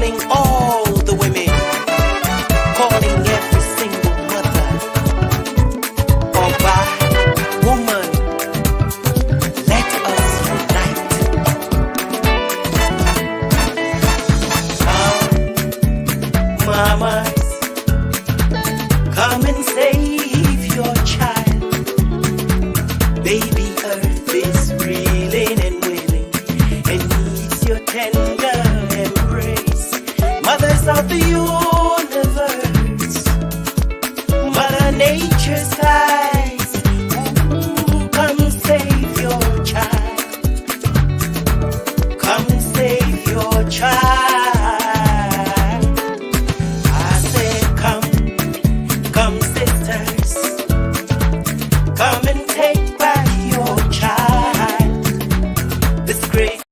calling all the women, calling every single mother. Oba, woman, let us unite. Come, mamas, come and save your child. Baby earth is reeling and wailing and needs your tender embrace. Mothers of the universe, Mother Nature's eyes. Ooh, come save your child. Come save your child. I said, come sisters, come and take back your child. This great.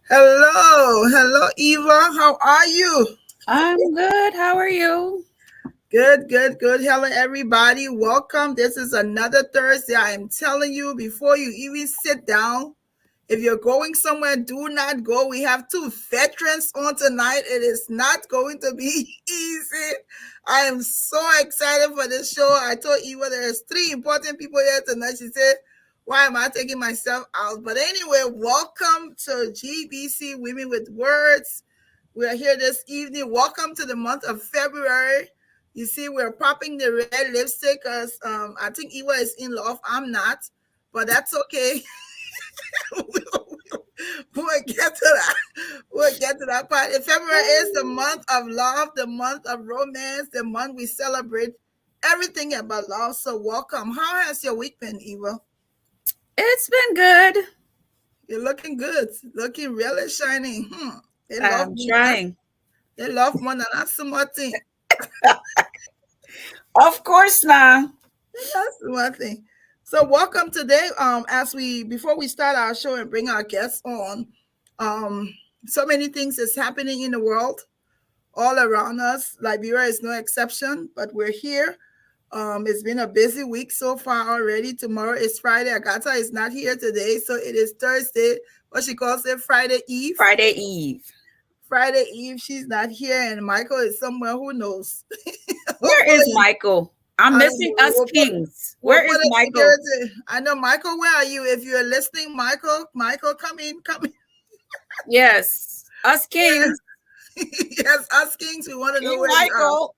Hello, Eva. How are you? I'm good. How are you? Good. Hello, everybody. Welcome. This is another Thursday. I am telling you, before you even sit down, if you're going somewhere, do not go. We have two veterans on tonight. It is not going to be easy. I am so excited for this show. I told Eva there's 3 important people here tonight. She said, why am I taking myself out? But anyway, welcome to GBC Women with Words. We are here this evening. Welcome to the month of February. You see, we're popping the red lipstick because I think Eva is in love. I'm not, but that's okay. We'll get to that. We'll get to that part. February is the month of love, the month of romance, the month we celebrate everything about love. So welcome. How has your week been, Eva? It's been good. You're looking good. Looking really shiny. I'm trying. They love more than that's one thing. Of course not. That's one thing. So welcome today. Before we start our show and bring our guests on, so many things is happening in the world all around us. Liberia is no exception, but we're here. It's been a busy week so far already. Tomorrow is Friday. Agatha is not here today, so it is Thursday. What she calls it, Friday Eve. Friday Eve. She's not here, and Michael is somewhere. Who knows? Where is Michael? I'm missing us kings. Where is Michael? I know, Michael. Where are you? If you're listening, Michael, come in. Yes, us kings. Yes, us kings. We want to know where Michael.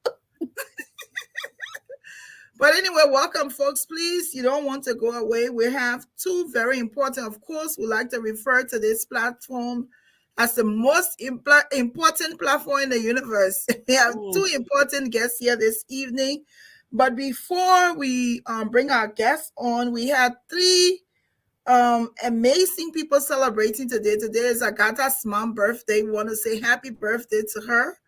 But anyway, welcome, folks. Please, you don't want to go away. We have 2 very important. Of course, we like to refer to this platform as the most important platform in the universe. We have 2 important guests here this evening. But before we bring our guests on, we had 3 amazing people celebrating today. Today is Agatha's mom's birthday. We want to say happy birthday to her.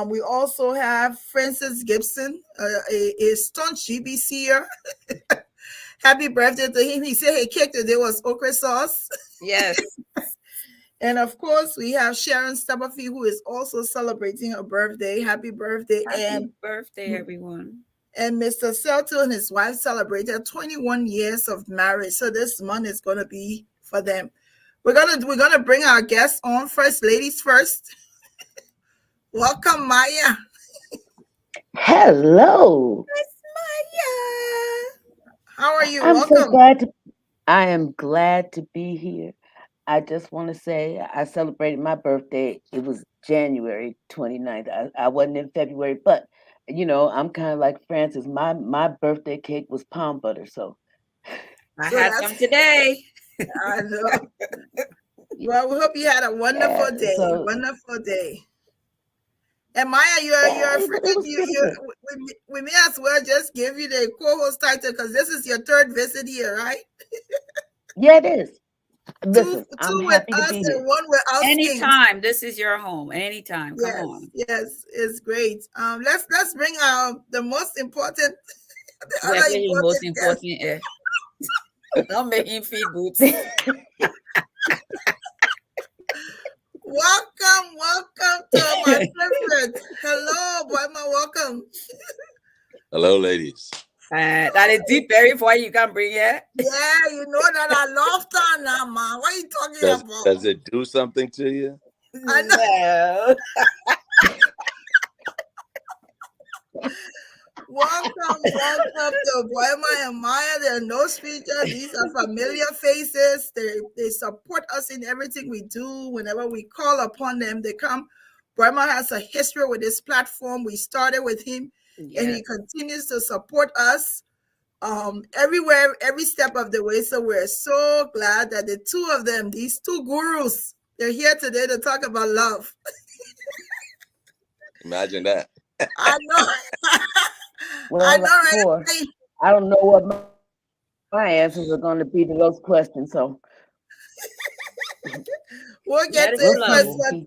We also have Francis Gibson, a staunch GBCer. Happy birthday to him. He said, hey, cake today was okra sauce. Yes. And of course, we have Sharon Stubberfee, who is also celebrating her birthday. Happy birthday. Happy birthday, everyone. And Mr. Selto and his wife celebrated 21 years of marriage. So this month is going to be for them. We're gonna bring our guests on first. Ladies first. Welcome, Maya. Hello. It's Maya. How are you? Welcome. I am glad to be here. I just want to say I celebrated my birthday. It was January 29th. I wasn't in February, but you know, I'm kind of like Francis. My birthday cake was palm butter, so I had some today. I know. Well, we hope you had a wonderful day. Wonderful day. And Maya, you're freaking we may as well just give you the co-host title because this is your 3rd visit here, right? Yeah, it is. Listen, two I'm with happy to us be and here. 1 with us. Anytime. This is your home. Anytime. Come on. Yes, it's great. Let's bring the most important. The most important. Don't make him feel good. Welcome to my favorite. Hello, Boyma. Welcome. Hello, ladies. That is deep very for you can bring it. Yeah, you know that I love that now, man. What are you talking about? Does it do something to you? I know. No. Welcome to Boima and Maya. They're no stranger. These are familiar faces. They support us in everything we do. Whenever we call upon them, they come. Boima has a history with this platform. We started with him, and he continues to support us everywhere, every step of the way. So we're so glad that the two of them, these two gurus, they're here today to talk about love. Imagine that. I know. Well, I know, for right? I don't know what my answers are going to be to those questions, so We'll get to Medical it we'll love. first.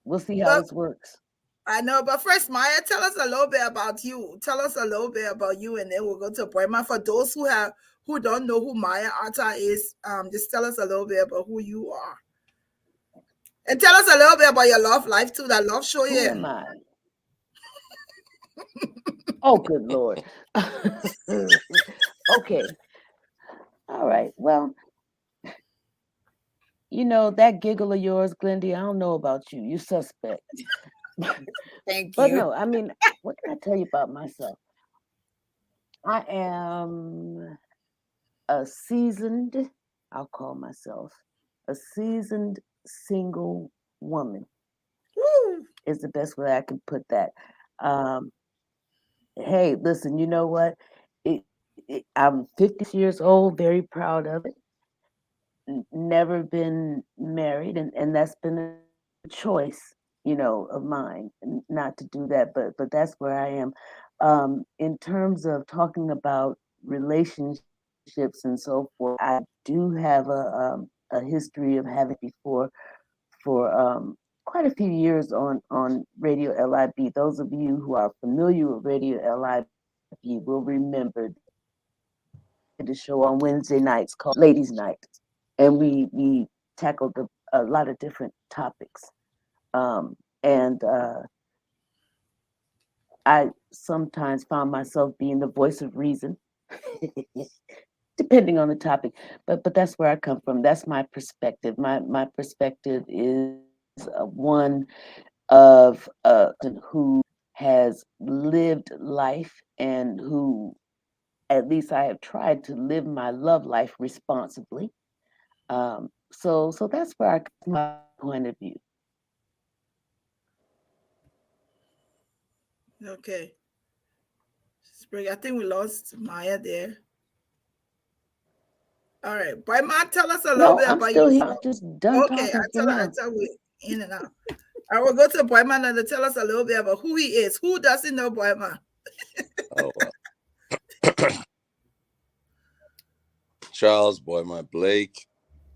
we'll see how But this works. I know, but first, Maya, tell us a little bit about you. Tell us a little bit about you, and then we'll go to Poema. For those who don't know who Maya Arta is, just tell us a little bit about who you are, and tell us a little bit about your love life too. That love show, Who yeah. am I? Oh, good Lord. Okay. All right. Well, you know, that giggle of yours, Glendy, I don't know about you. You suspect. Thank But you. no, I mean, what can I tell you about myself? I am a seasoned, I'll call myself a seasoned single woman, Woo. is the best way I can put that. Um, hey, listen, you know what? I'm 50 years old, very proud of it. Never been married, and that's been a choice, you know, of mine not to do that. But that's where I am. In terms of talking about relationships and so forth, I do have a history of having before for quite a few years on Radio LIB. Those of you who are familiar with Radio LIB will remember the show on Wednesday nights called Ladies Night, and we tackled a lot of different topics. And I sometimes found myself being the voice of reason, depending on the topic. But that's where I come from. That's my perspective. My perspective is one of who has lived life and who, at least I have tried to live my love life responsibly. So that's where I come my point of view. Okay, Spring. I think we lost Maya there. All right, Poema, tell us a little No, bit I'm about still here. yourself. I'm just done Okay, talking for I now. tell we in and out. I will go to Poema now to tell us a little bit about who he is. Who doesn't know Poema? Oh, well. Charles Boyma Blake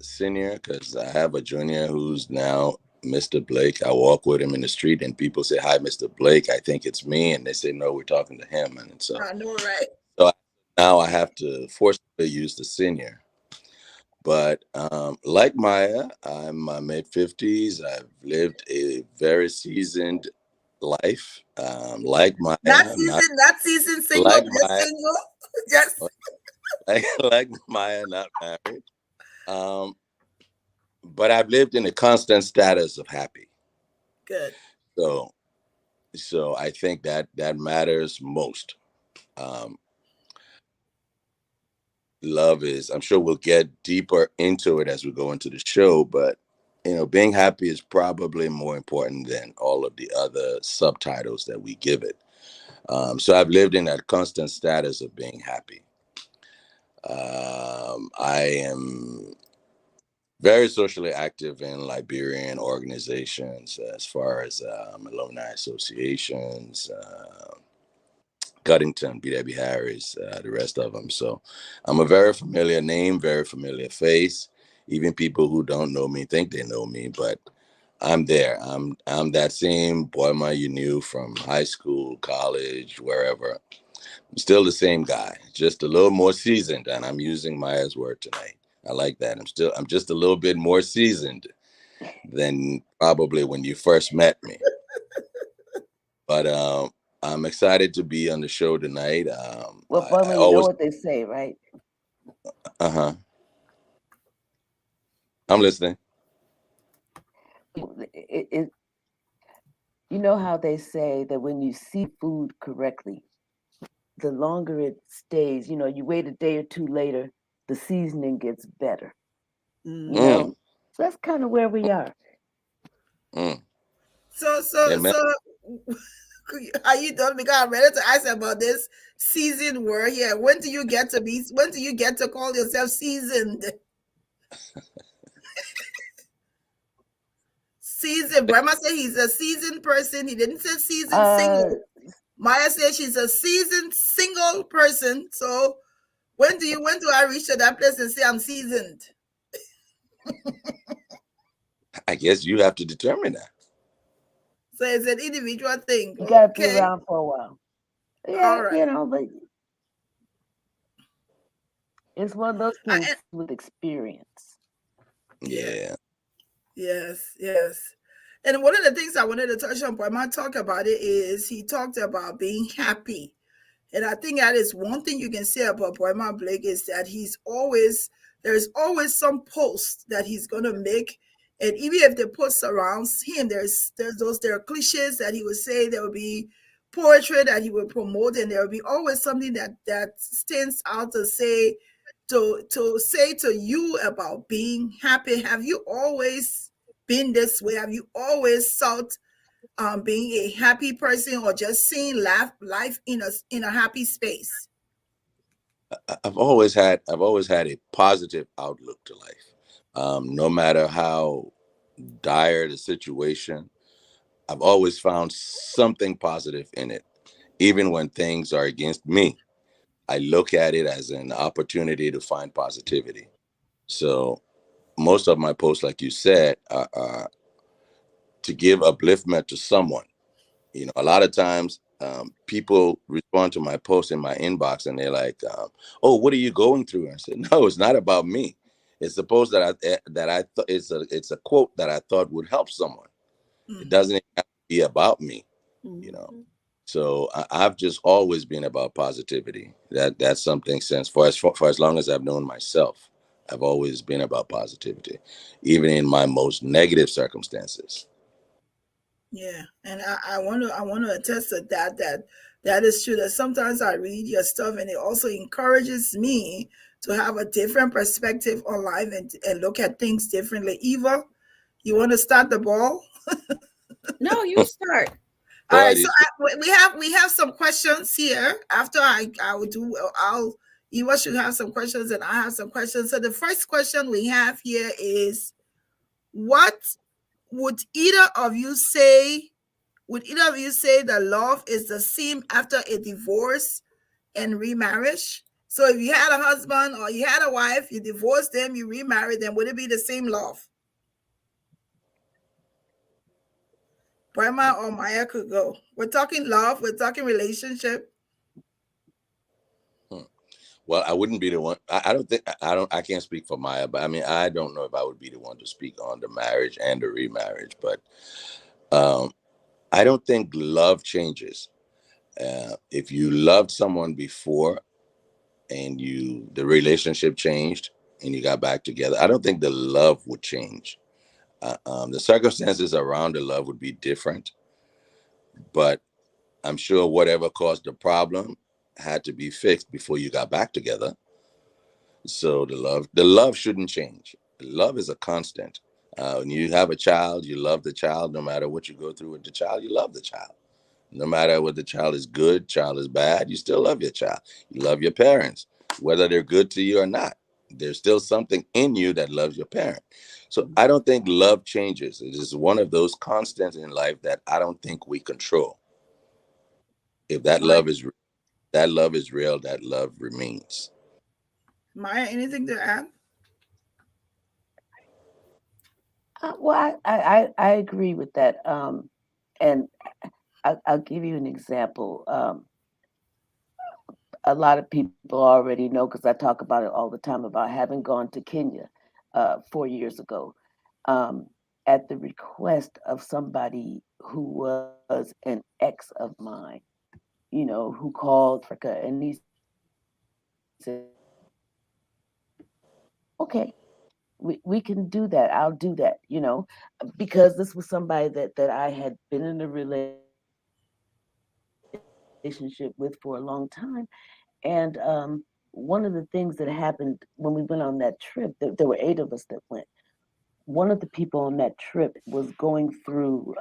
Sr., because I have a junior who's now Mr. Blake. I walk with him in the street and people say, "Hi, Mr. Blake." I think it's me. And they say, "No, we're talking to him." And so, I know, right? so now I have to forcibly use the senior. But like Maya, I'm my mid-50s. I've lived a very seasoned life. Like Maya, Not season single, like just Maya, single. Just like Maya, not married. Um, but I've lived in a constant status of happy. good. So, so I think that matters most. Um, Love is. I'm sure we'll get deeper into it as we go into the show, but being happy is probably more important than all of the other subtitles that we give it. So I've lived in that constant status of being happy. I am very socially active in Liberian organizations as far as alumni associations, Cuttington, B.W. Harris, the rest of them. So I'm a very familiar name, very familiar face. Even people who don't know me think they know me, but I'm there. I'm that same Boyma you knew from high school, college, wherever. I'm still the same guy, just a little more seasoned, and I'm using Maya's word tonight. I like that. I'm just a little bit more seasoned than probably when you first met me. But I'm excited to be on the show tonight. Well, I Bowman, you know always, what they say, right? uh huh. I'm listening. it, you know how they say that when you season food correctly, the longer it stays, you wait a day or two later, the seasoning gets better, you Mm. Mm, know? So that's kind of where we are. mm. So so And man, so are you done? Because I'm ready to ask about this seasoned word here. When do you get to call yourself seasoned? Seasoned. Brahma said he's a seasoned person. He didn't say seasoned Uh, single. Maya said she's a seasoned single person. So when do I reach to that place and say I'm seasoned? I guess you have to determine that. So it's an individual thing. you got to be Okay. around for a while. All Yeah, right. but it's one of those I, things with experience. yeah. Yeah. Yes. Yes. And one of the things I wanted to touch on, but I might talk about it, is he talked about being happy. And I think that is one thing you can say about Boyman Blake is that there's always some post that he's gonna make. And even if the post surrounds him, there are cliches that he would say, there will be poetry that he would promote, and there will be always something that stands out to say to you about being happy. Have you always been this way? Have you always sought being a happy person or just seeing life in a happy space? I've always had a positive outlook to life. No matter how dire the situation, I've always found something positive in it, even when things are against me. I look at it as an opportunity to find positivity. So most of my posts, like you said, are to give upliftment to someone. A lot of times people respond to my post in my inbox and they're like, "Oh, what are you going through?" And I said, "No, it's not about me. It's supposed it's a quote that I thought would help someone. It Mm-hmm. doesn't even have to be about me, you know." Mm-hmm. So I've just always been about positivity. That's something since for as long as I've known myself. I've always been about positivity, even in my most negative circumstances. Yeah, and I want to attest to that is true. That sometimes I read your stuff and it also encourages me to have a different perspective on life and look at things differently. Eva, you want to start the ball? No, you start. All Go right, ahead, so Isra. we have some questions here. After I will do I'll Eva should have some questions and I have some questions. So the first question we have here is, what would either of you say would either of you say that love is the same after a divorce and remarriage? So if you had a husband or you had a wife, you divorced them, you remarried them, would it be the same love? Brahma or Maya could go. We're talking love, we're talking relationship. Hmm. Well, I wouldn't be the one. I don't think I can't speak for Maya, but I mean I don't know if I would be the one to speak on the marriage and the remarriage. But um, I don't think love changes. If you loved someone before and the relationship changed and you got back together, I don't think the love would change. The circumstances around the love would be different, but I'm sure whatever caused the problem had to be fixed before you got back together. So the love shouldn't change. Love is a constant. When you have a child, you love the child no matter what you go through with the child. You love the child. No matter what the child is good, child is bad, you still love your child. You love your parents, whether they're good to you or not. There's still something in you that loves your parent. So I don't think love changes. It is one of those constants in life that I don't think we control. If Maya, that love is real, that love remains. Maya, anything to add? Well, I agree with that. And I'll give you an example. A lot of people already know because I talk about it all the time about having gone to Kenya 4 years ago at the request of somebody who was an ex of mine, who called from Africa and he said, okay, we can do that. I'll do that, because this was somebody that I had been in a relationship with for a long time. And one of the things that happened when we went on that trip, there were 8 of us that went. One of the people on that trip was going through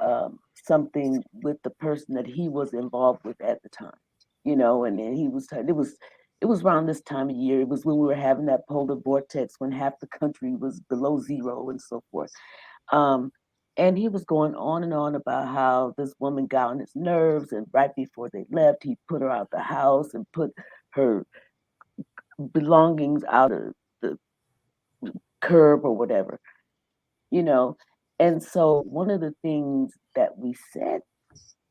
something with the person that he was involved with at the time, and then it was around this time of year. It was when we were having that polar vortex when half the country was below zero and so forth. Um, and he was going on and on about how this woman got on his nerves, and right before they left, he put her out the house and put her belongings out of the curb or whatever, you know. And so one of the things that we said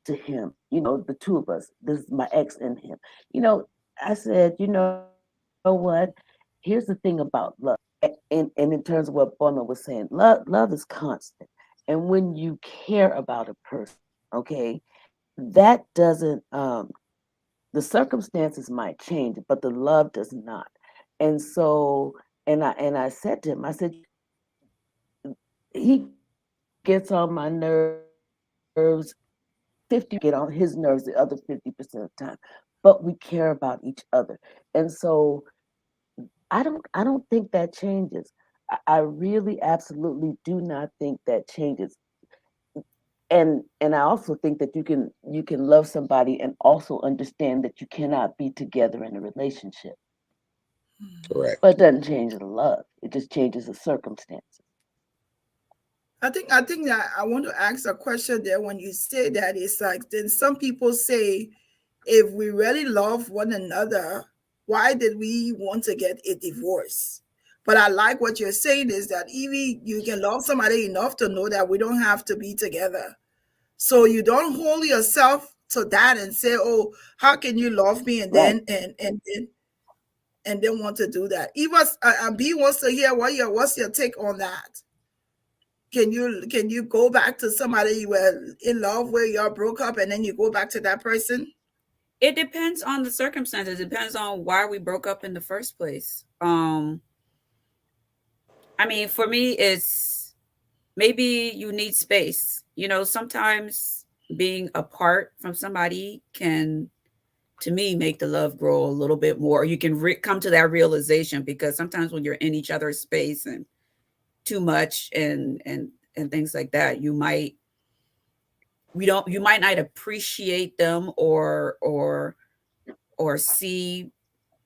to him, the two of us, this is my ex and him, I said, what? Here's the thing about love. And in terms of what Bono was saying, love is constant. And when you care about a person, okay, that doesn't the circumstances might change, but the love does not. And so and I said to him, I said, he gets on my nerves 50% get on his nerves the other 50% of the time, but we care about each other. And so I don't think that changes. I really absolutely do not think that changes. And I also think that you can love somebody and also understand that you cannot be together in a relationship. But Correct. it doesn't change the love. It just changes the circumstances. I think that I want to ask a question there. When you say that, it's like, then some people say, if we really love one another, why did we want to get a divorce? But I like what you're saying is that even you can love somebody enough to know that we don't have to be together. So you don't hold yourself to that and say, "Oh, how can you love me?" and Right. then and then want to do that. Eva, B wants to hear what's your take on that. Can you go back to somebody you were in love with, y'all broke up, and then you go back to that person? It depends on the circumstances. It depends on why we broke up in the first place. I mean, for me, it's maybe you need space. Sometimes being apart from somebody can, to me, make the love grow a little bit more. You can come to that realization, because sometimes when you're in each other's space and too much and things like that, you might not appreciate them or see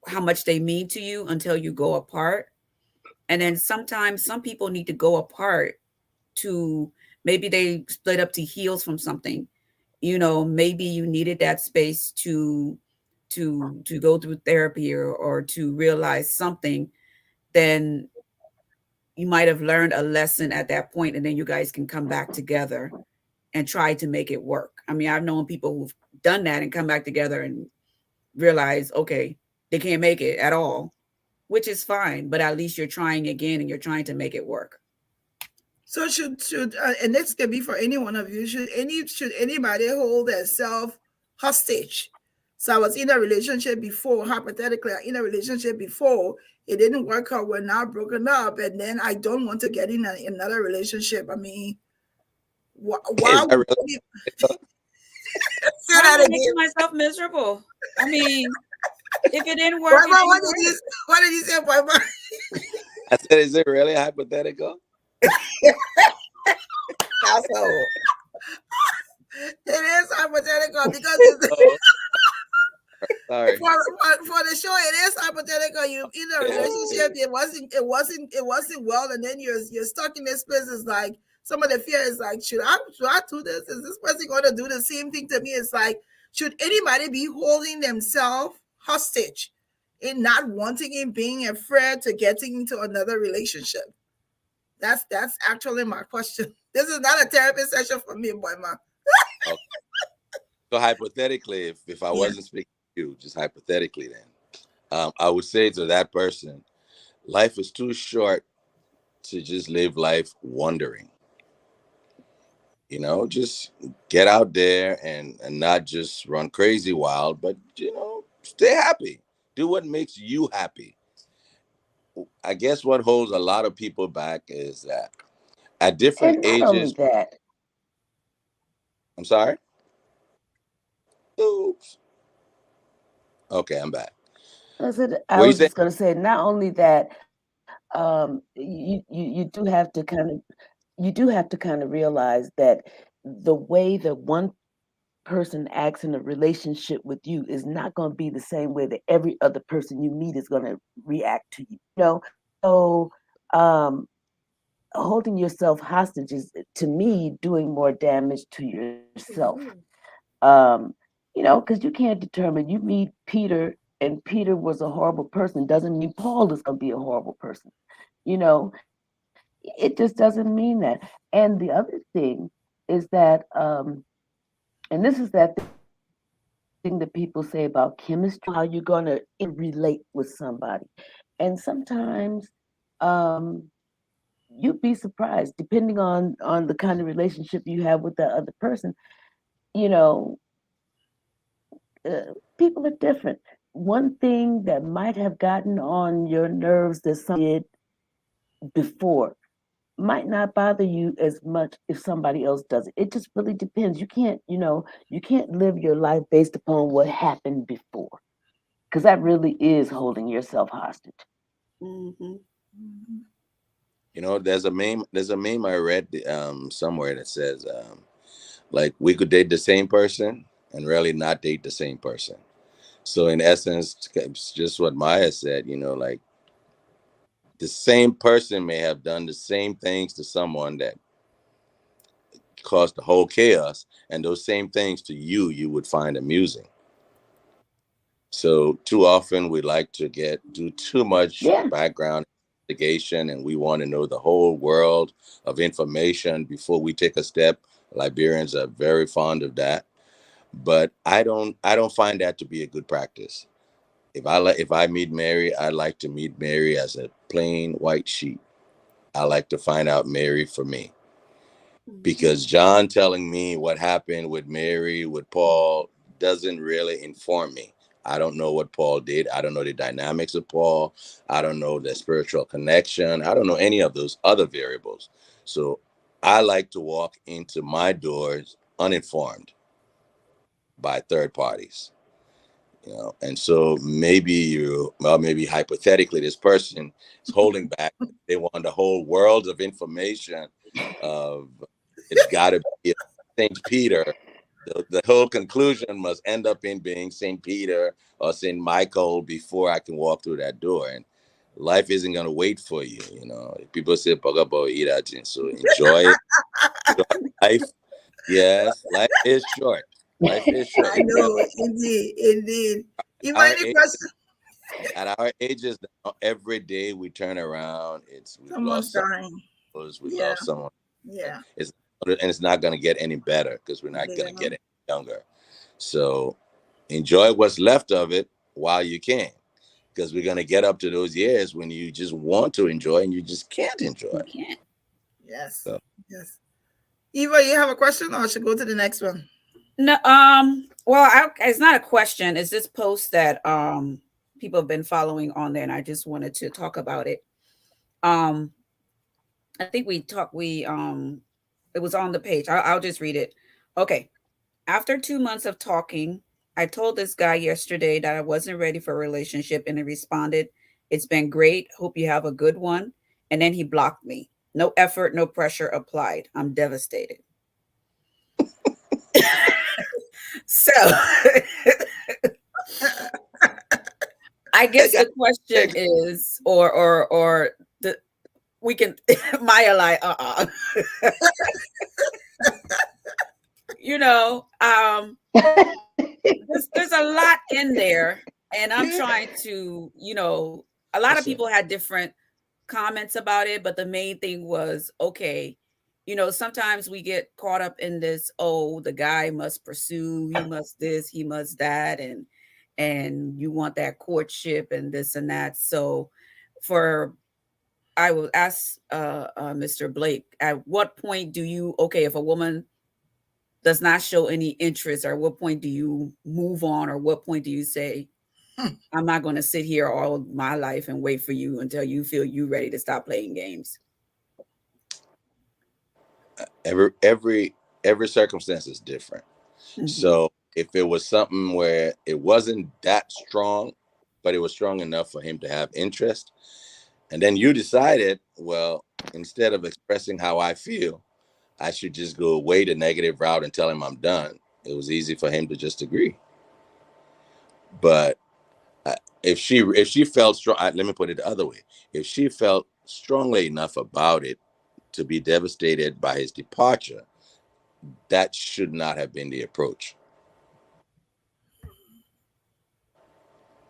how much they mean to you until you go apart. And then sometimes some people need to go apart to, maybe they split up to heal from something. Maybe you needed that space to go through therapy, or to realize something. Then you might have learned a lesson at that point, and then you guys can come back together and try to make it work. I mean, I've known people who've done that and come back together and realize, okay, they can't make it at all, which is fine, but at least you're trying again and you're trying to make it work. So should and this can be for any one of you. Should anybody hold themselves hostage? So I was in a relationship before, hypothetically, in a relationship before. It didn't work out. We're now broken up, and then I don't want to get in another relationship. I mean, why Is that would really? you Uh, say Why am that I again? making myself miserable? I mean, if it didn't work, it Boyma, didn't work. what did you say, Boyma? I said, is it really hypothetical? Also, it is hypothetical because it's Oh, sorry. for the show, it is hypothetical. You in a Yeah, relationship, it wasn't well, and then you're stuck in this place. It's like some of the fear is like, should I do this? Is this person going to do the same thing to me? It's like, should anybody be holding themselves hostage in not wanting and being afraid to getting into another relationship? That's actually my question. This is not a therapy session for me, boy, ma. okay. So hypothetically, if I Yeah. wasn't speaking to you, just hypothetically, then I would say to that person, life is too short to just live life wondering. Just get out there and not just run crazy wild, but stay happy. Do what makes you happy. I guess what holds a lot of people back is that at different And not only ages. that, I'm sorry. Oops. Okay, I'm back. I What you was say? just going to say, not only that, you do have to kind of realize that the way that one person acts in a relationship with you is not going to be the same way that every other person you meet is going to react to you. So um, holding yourself hostage is, to me, doing more damage to yourself. Um, because you can't determine. You meet Peter, and Peter was a horrible person. Doesn't mean Paul is going to be a horrible person. You know, it just doesn't mean that. And the other thing is that, and this is that thing that people say about chemistry, how you're going to relate with somebody. And sometimes, um, you'd be surprised, depending on the kind of relationship you have with that other person. You know, people are different. One thing that might have gotten on your nerves that somebody did before might not bother you as much if somebody else does it. It just really depends. You can't live your life based upon what happened before, because that really is holding yourself hostage. Mm-hmm. There's a meme I read somewhere that says like we could date the same person and really not date the same person. So in essence, it's just what Maya said. Like the same person may have done the same things to someone that caused the whole chaos, and those same things to you would find amusing. So too often we like to do too much Yeah. background investigation, and we want to know the whole world of information before we take a step. Liberians are very fond of that, but I don't find that to be a good practice. If I meet Mary, I like to meet Mary as a plain white sheep. I like to find out Mary for me, because John telling me what happened with Mary, with Paul, doesn't really inform me. I don't know what Paul did. I don't know the dynamics of Paul. I don't know the spiritual connection. I don't know any of those other variables. So I like to walk into my doors uninformed by third parties. And so maybe hypothetically this person is holding back. They want the whole world of information of it's got to be Saint Peter. The whole conclusion must end up in being Saint Peter or Saint Michael before I can walk through that door. And life isn't going to wait for you. People say "Pagabo iratin," so enjoy it. Enjoy life. Yes, life is short. Life is short. I know, indeed, indeed. Even Our any age, question, at our ages now, every day we turn around, we've someone's lost someone, dying. we've Yeah, lost someone. yeah. It's and it's not going to get any better because we're not going to Yeah. get any younger. So enjoy what's left of it while you can, because we're going to get up to those years when you just want to enjoy and you just can't enjoy. You can't. Yes, So yes. Eva, you have a question, or I should go to the next one? No, well, it's not a question. It's this post that people have been following on there, and I just wanted to talk about it. Um, I think it was on the page. I'll just read it. Okay. After 2 months of talking, I told this guy yesterday that I wasn't ready for a relationship, and he responded, "It's been great. Hope you have a good one." And then he blocked me. No effort, no pressure applied. I'm devastated. So I guess the question is, or the we can Maya like you know, there's a lot in there, and I'm trying to, a lot of people had different comments about it, but the main thing was, okay, sometimes we get caught up in this, oh, the guy must pursue, he must this, he must that, and you want that courtship and this and that. So for I will ask Mr. Blake, at what point do you, okay, if a woman does not show any interest, or what point do you move on, or what point do you say, I'm not going to sit here all my life and wait for you until you feel you ready to stop playing games. Every circumstance is different. Mhm. So if it was something where it wasn't that strong, but it was strong enough for him to have interest, and then you decided, well, instead of expressing how I feel, I should just go away the negative route and tell him I'm done. It was easy for him to just agree. But if she felt strong, let me put it the other way. If she felt strongly enough about it to be devastated by his departure, that should not have been the approach.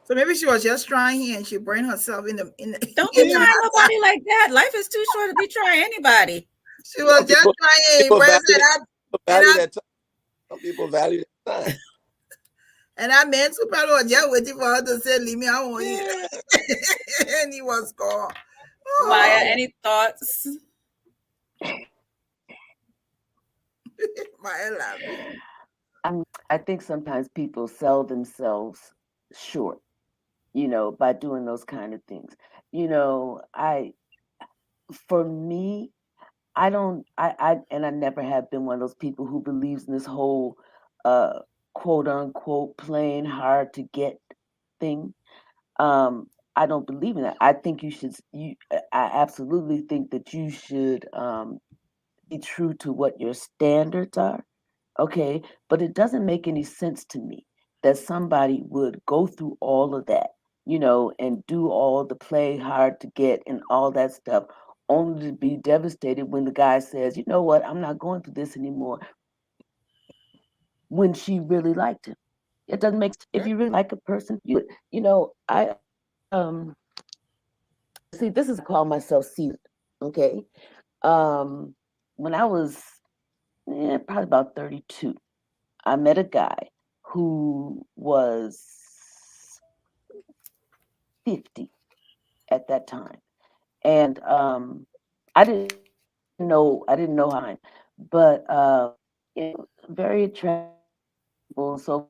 So maybe she was just trying and she burned herself in the Don't be in the trying matter. nobody like that. Life is too short to be trying anybody. She was just People, trying, people value President, that. People and value I that time. Some people value that time. and I meant to probably was just waiting for her to say, "Leave me, I want you," Yeah. and he was gone. Maya, Oh, any thoughts? my laughing. I think sometimes people sell themselves short, by doing those kind of things. For me, I don't, and I never have been one of those people who believes in this whole, uh, quote unquote, playing hard to get thing. I don't believe in that. I think I absolutely think that you should, be true to what your standards are. Okay. But it doesn't make any sense to me that somebody would go through all of that, and do all the play hard to get and all that stuff, only to be devastated when the guy says, you know what, I'm not going through this anymore, when she really liked him. It doesn't make sense. If you really like a person, I see, this is call myself seasoned. Okay. Um, when I was probably about 32, I met a guy who was 50 at that time. And I didn't know how, but very attractive and so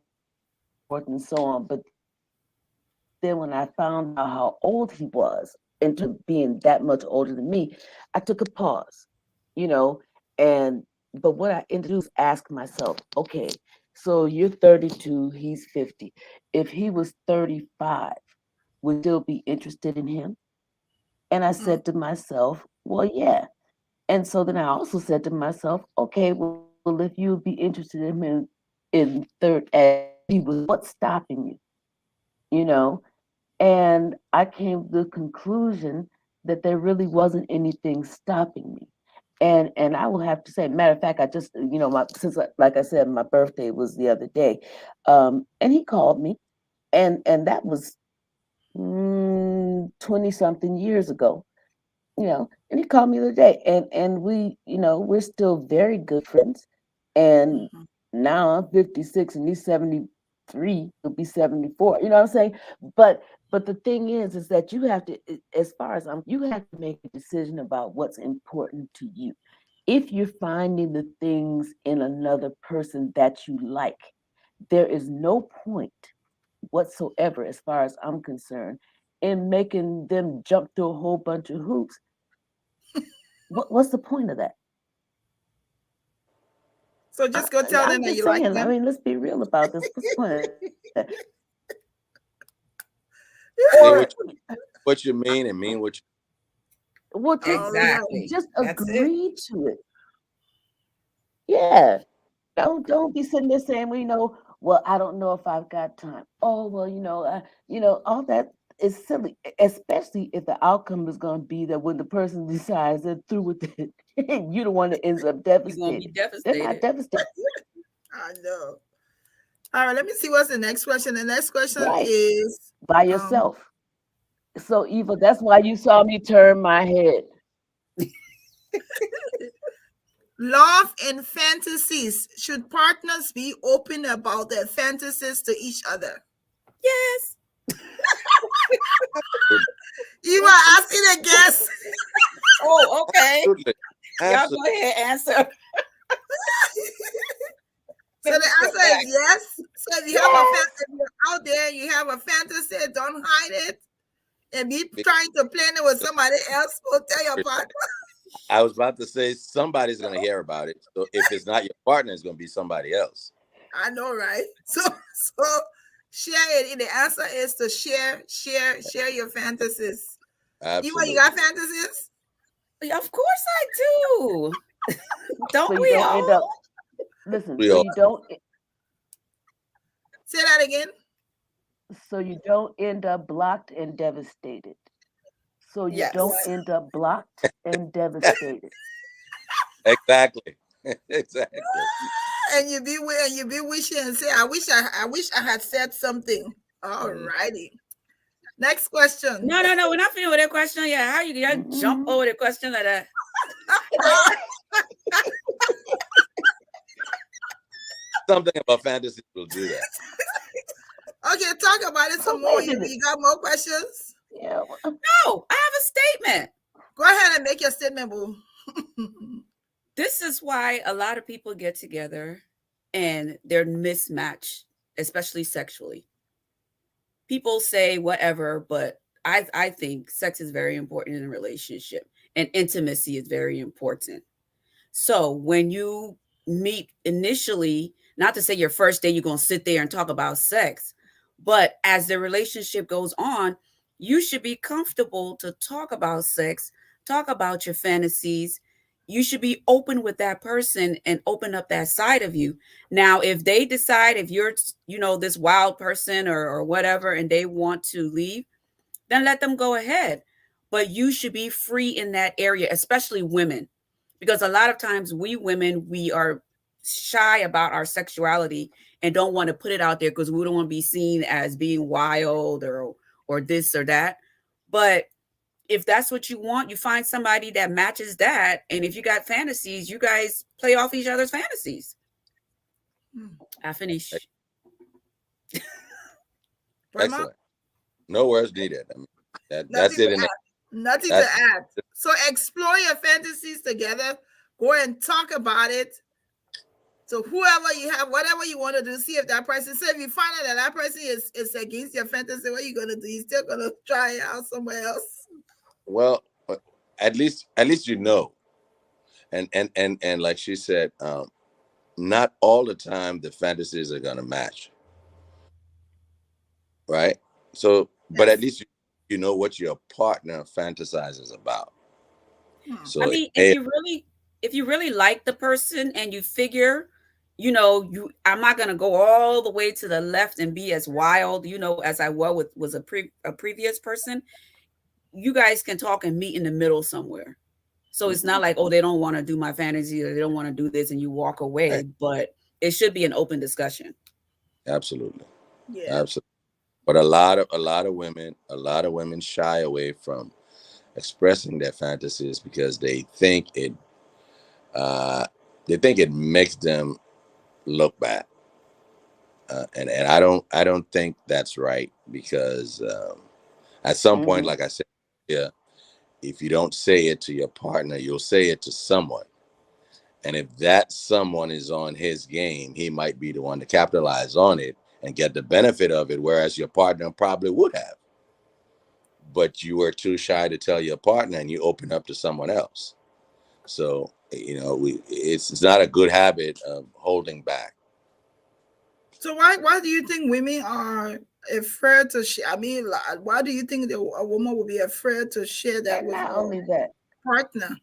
forth and so on. But then when I found out how old he was, and being that much older than me, I took a pause, you know, and but what I ended up doing is ask myself, okay, so you're 32, he's 50. If he was 35, would you still be interested in him? And I Mm. said to myself, well, yeah. And so then I also said to myself, okay, well, if you would be interested in him in third as he was, what's stopping you? You know? And I came to the conclusion that there really wasn't anything stopping me. And I will have to say, matter of fact, I just, like I said, my birthday was the other day. And he called me, and that was 20 something years ago. And he called me the other day, and we, we're still very good friends. And Mhm. now I'm 56 and he's 73, he'll be 74. You know what I'm saying? But the thing is that you have to, as far as you have to make a decision about what's important to you. If you're finding the things in another person that you like, there is no point whatsoever, as far as I'm concerned, in making them jump through a whole bunch of hoops. What's the point of that? So just go tell them I'm that just you like saying. I them. mean, let's be real about this. What's the point of that? Say Or what you mean and mean what well, All right. Exactly. just That's it. agree to it. Yeah. Don't be sitting there saying, well, well, I don't know if I've got time. Oh, well, all that is silly, especially if the outcome is going to be that when the person decides they're through with it, you're the one that ends up You're gonna be devastated. They're not devastated. devastated, I know. All right, let me see what's the next question. The next question right? is By um yourself. So, Eva, that's why you saw me turn my head. love and fantasies. Should partners be open about their fantasies to each other? Yes. You you are asking a guess. Oh, okay. absolutely, Y'all go absolutely. ahead, answer. So Let the me sit answer is back. yes. So if you have a fantasy, if you're out there, you have a fantasy, don't hide it. And be trying to plan it with somebody else. Go tell your partner. I was about to say somebody's going to hear about it. So if it's not your partner, it's going to be somebody else. I know, right? So share it. The answer is to share your fantasies. Absolutely. You got fantasies? Of course I do. Don't So you we don't all? end up. Listen. We So all- you don't. Say that again. So you don't end up blocked and devastated. So you Yes. don't end up blocked and devastated. Exactly. Exactly. And you be wishing and say, I wish I had said something. All righty. Next question. No. We're not finished with that question. Yeah, how you gotta jump over the question like that? Something about fantasy will do that. Okay, talk about it some more. You got more questions? Yeah. No, I have a statement. Go ahead and make your statement, boo. This is why a lot of people get together and they're mismatched, especially sexually. People say whatever, but I think sex is very important in a relationship and intimacy is very important. So when you meet initially, not to say your first day you're going to sit there and talk about sex, but as the relationship goes on, you should be comfortable to talk about sex, talk about your fantasies. You should be open with that person and open up that side of you. Now, if they decide, if you're, this wild person or whatever, and they want to leave, then let them go ahead. But you should be free in that area, especially women, because a lot of times we women, we are shy about our sexuality and don't want to put it out there because we don't want to be seen as being wild or this or that. But if that's what you want, you find somebody that matches that. And if you got fantasies, you guys play off each other's fantasies. I finish. Excellent. No words needed. I mean, that's it. Nothing to add. So explore your fantasies together. Go and talk about it. So whoever you have, whatever you want to do, see if that person. So if you find out that person is against your fantasy, what are you gonna do? You're still gonna try it out somewhere else. Well, at least you know. And like she said, not all the time the fantasies are gonna match. Right? So, but at least you know what your partner fantasizes about. So I mean, if you really like the person and you figure, I'm not gonna go all the way to the left and be as wild, as I was a previous person. You guys can talk and meet in the middle somewhere. So it's not like, oh, they don't want to do my fantasy or they don't want to do this and you walk away, right. But it should be an open discussion. Absolutely. Yeah. Absolutely. But a lot of women shy away from expressing their fantasies because they think it makes them look bad. And I don't think that's right, because at some point, like I said, yeah, if you don't say it to your partner, you'll say it to someone. And if that someone is on his game, he might be the one to capitalize on it and get the benefit of it, whereas your partner probably would have. But you were too shy to tell your partner and you open up to someone else. So, it's not a good habit of holding back. So why do you think women are afraid to share? I mean, why do you think a woman would be afraid to share that with her partner?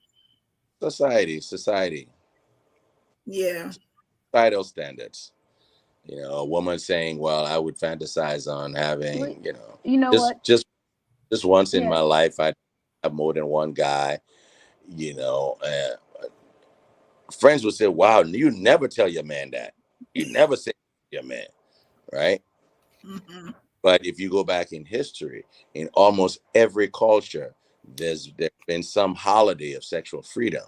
Society. Yeah. Societal standards. A woman saying, well, I would fantasize on having, just once in my life, I'd have more than one guy, friends would say, wow, you never tell your man that. You never say to your man, right? Mm-hmm. But if you go back in history, in almost every culture, there's been some holiday of sexual freedom.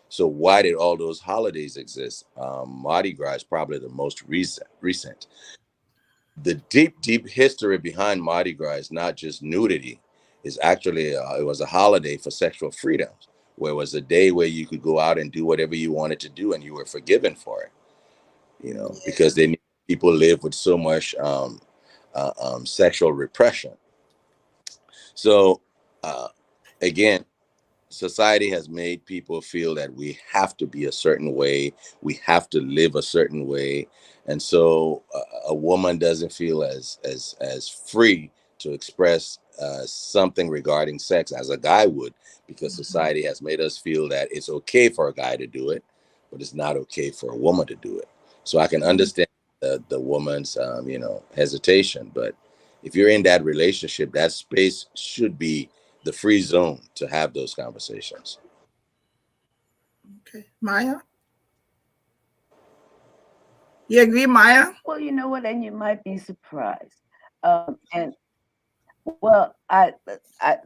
So why did all those holidays exist? Mardi Gras is probably the most recent. The deep history behind Mardi Gras is not just nudity. It's actually, it was a holiday for sexual freedom, where it was a day where you could go out and do whatever you wanted to do and you were forgiven for it, because they people live with so much sexual repression. So uh, again, society has made people feel that we have to be a certain way, we have to live a certain way, and so a woman doesn't feel as free to express something regarding sex as a guy would, because Mhm. society has made us feel that it's okay for a guy to do it, but it's not okay for a woman to do it. So I can understand the woman's hesitation, but if you're in that relationship, that space should be the free zone to have those conversations. Okay. Maya, you agree, Maya? Well, you know what? And you might be surprised. And well, I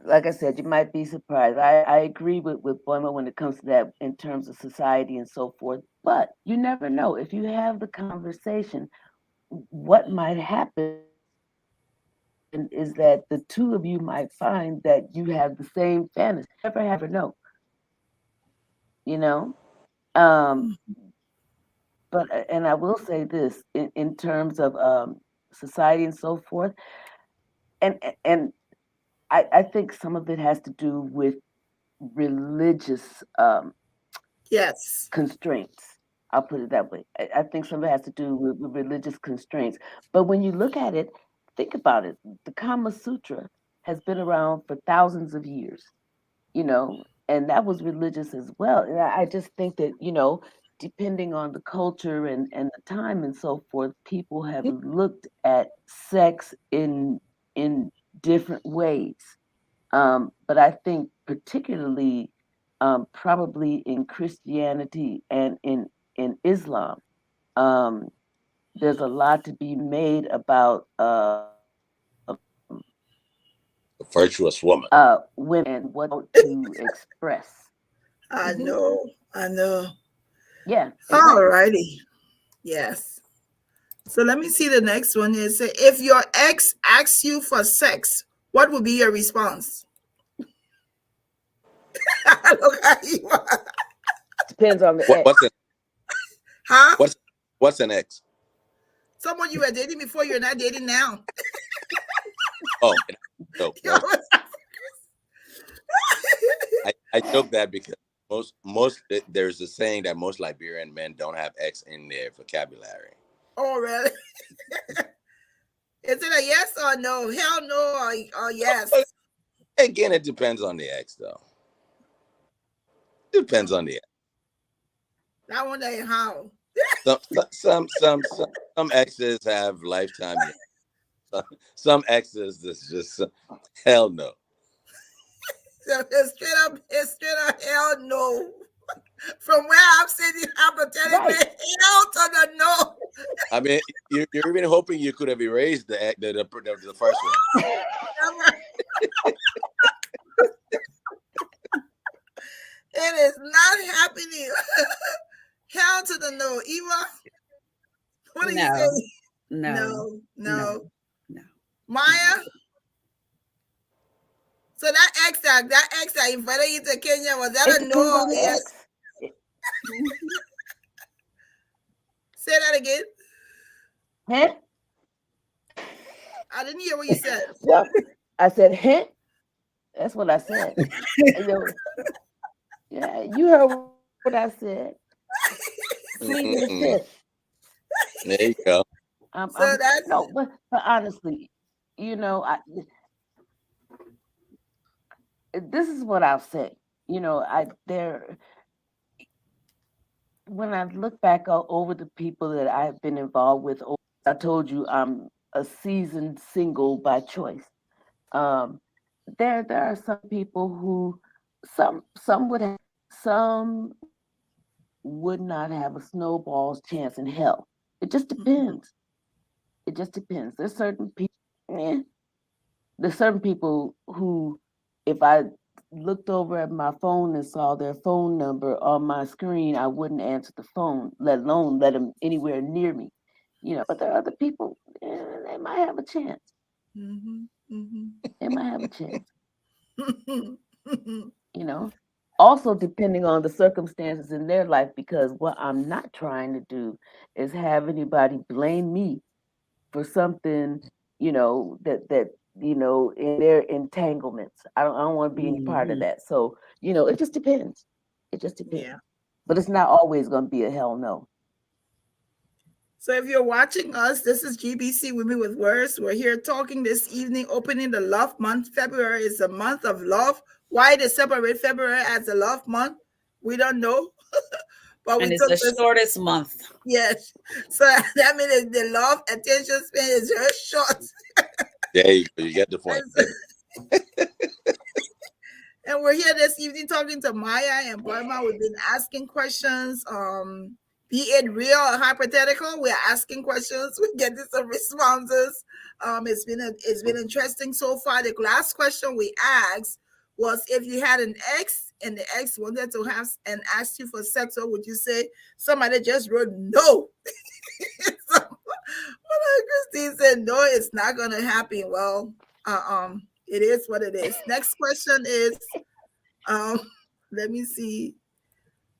like I said, you might be surprised. I agree with Boyma when it comes to that in terms of society and so forth. But you never know. If you have the conversation, what might happen is that the two of you might find that you have the same fantasy. Never have or know, you know. Um, but and I will say this in terms of society and so forth, and I think some of it has to do with religious Yes. constraints. I'll put it that way. I think some of it has to do with religious constraints. But when you look at it, think about it. The Kama Sutra has been around for thousands of years, and that was religious as well. And I just think that, depending on the culture and the time and so forth, people have looked at sex in different ways. But I think particularly probably in Christianity and in Islam, um, there's a lot to be made about A virtuous woman. women and what to express. I Hmm. know. I know. Yeah, All exactly. righty. Yes. So let me see the next one is if your ex asks you for sex, what would be your response? Look at you. Depends on the What, ex. what's an Huh? what's what's an ex? Someone you were dating before you're not dating now. Oh, no, You no. always- I joke that because there's a saying that most Liberian men don't have X in their vocabulary. Oh, really? Is it a yes or no? Hell no or But yes? again, it depends on the X, though. Depends on the X. That one ain't how. Some exes have lifetime. Some exes that's just hell no. So it's straight up hell no. From where I'm sitting, hypothetically, Right. hell to the no. I mean, you're even hoping you could have erased the first one. It is not happening. Hell to the no. Eva, what do you No, say? no, No, no, no. no, Maya, so that ex that invited you to Kenya, was that It a no depends or on a the yes? ex. Mhm. Say that again. Hint? I didn't hear what you said. Well, I said hint. That's what I said. You know, yeah, you heard what I said. Plead with the fifth. Mm-mm. There you go. So I'm that's no, but honestly, you know, I this is what I'll say. I there when I look back over the people that I've been involved with. I told you I'm a seasoned single by choice. Um, there are some people who some would have some would not have a snowball's chance in hell. It just depends. It just depends. Eh, there's certain people who, if I looked over at my phone and saw their phone number on my screen, I wouldn't answer the phone, let alone let them anywhere near me. But there are other people, they might have a chance. mm-hmm, mm-hmm. They might have a chance. You know. Also depending on the circumstances in their life, because what I'm not trying to do is have anybody blame me for something, that in their entanglements. I don't want to be any part of Mhm. that. So, it just depends. It just depends. Yeah. But it's not always going to be a hell no. So if you're watching us, this is GBC Women with Words. We're here talking this evening, opening the love month. February is the month of love. Why they separate February as a love month, we don't know. But we And it's took the this, shortest month. yes. So that means the love attention span is very short. There you go. You get the point. And we're here this evening talking to Maya and Burma. We've been asking questions, be it real or hypothetical. We're asking questions. We're getting some responses. It's been interesting so far. The last question we asked was if you had an ex and the ex wanted to have and asked you for sex, what would you say? Somebody just wrote no. So, Christine said no, it's not gonna happen. Well, it is what it is. Next question is um, let me see.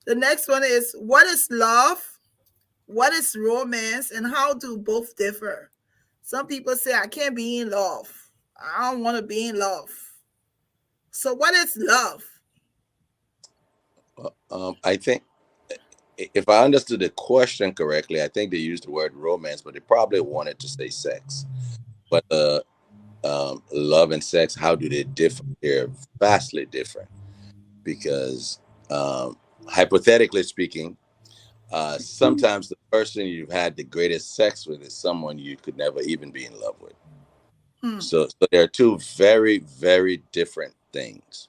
The next one is what is love? What is romance? And how do both differ? Some people say I can't be in love. I don't want to be in love. So what is love? I think if I understood the question correctly, I think they used the word romance, but they probably wanted to say sex. But love and sex, how do they differ? They're vastly different because, hypothetically speaking, sometimes the person you've had the greatest sex with is someone you could never even be in love with. Hmm. So they're two very, very different things.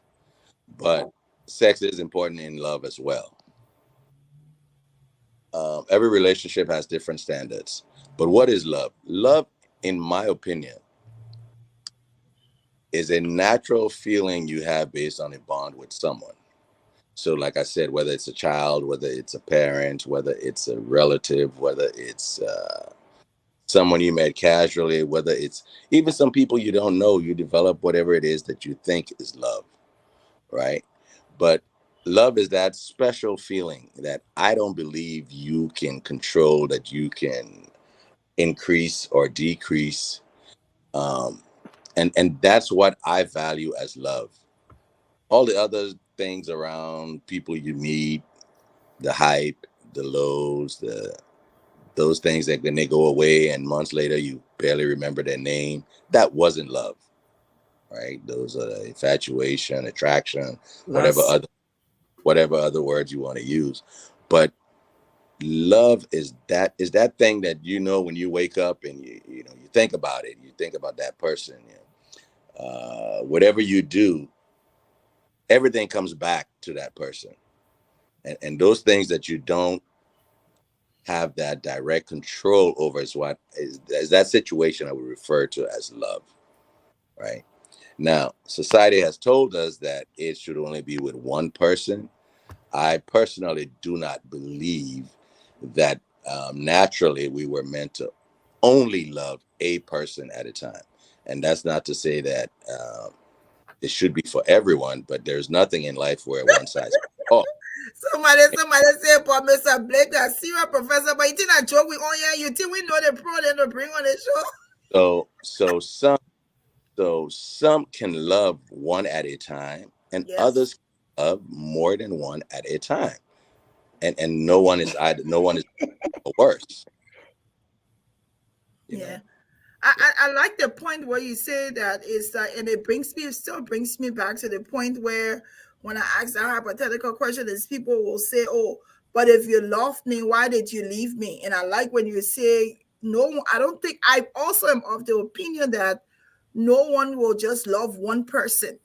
But sex is important in love as well. Every relationship has different standards. But what is love? Love, in my opinion, is a natural feeling you have based on a bond with someone. So, like I said, whether it's a child, whether it's a parent, whether it's a relative, whether it's someone you met casually, whether it's even some people you don't know, you develop whatever it is that you think is love, right? But love is that special feeling that I don't believe you can control, that you can increase or decrease. Um, and that's what I value as love. All the other things around people you meet, the hype, the lows, the those things that when they go away and months later you barely remember their name, that wasn't love, right? Those are infatuation, attraction, whatever Lust. other whatever other words you want to use. But love is that thing that when you wake up and you think about it, you think about that person. Whatever you do, everything comes back to that person, and those things that you don't have that direct control over is that situation I would refer to as love, right? Now, society has told us that it should only be with one person. I personally do not believe that naturally we were meant to only love a person at a time. And that's not to say that it should be for everyone, but there's nothing in life where one size fits all. Somebody say, but Mr. Blake, a serious professor, but you think that joke we on here, you think we know the pro then to bring on the show? So some can love one at a time, and Yes. others love more than one at a time. And no one is worse, you Yeah. know. I like the point where you say that is that, and it still brings me back to the point where when I ask that hypothetical question, is people will say, "Oh, but if you loved me, why did you leave me?" And I like when you say, "No, I don't think." I also am of the opinion that no one will just love one person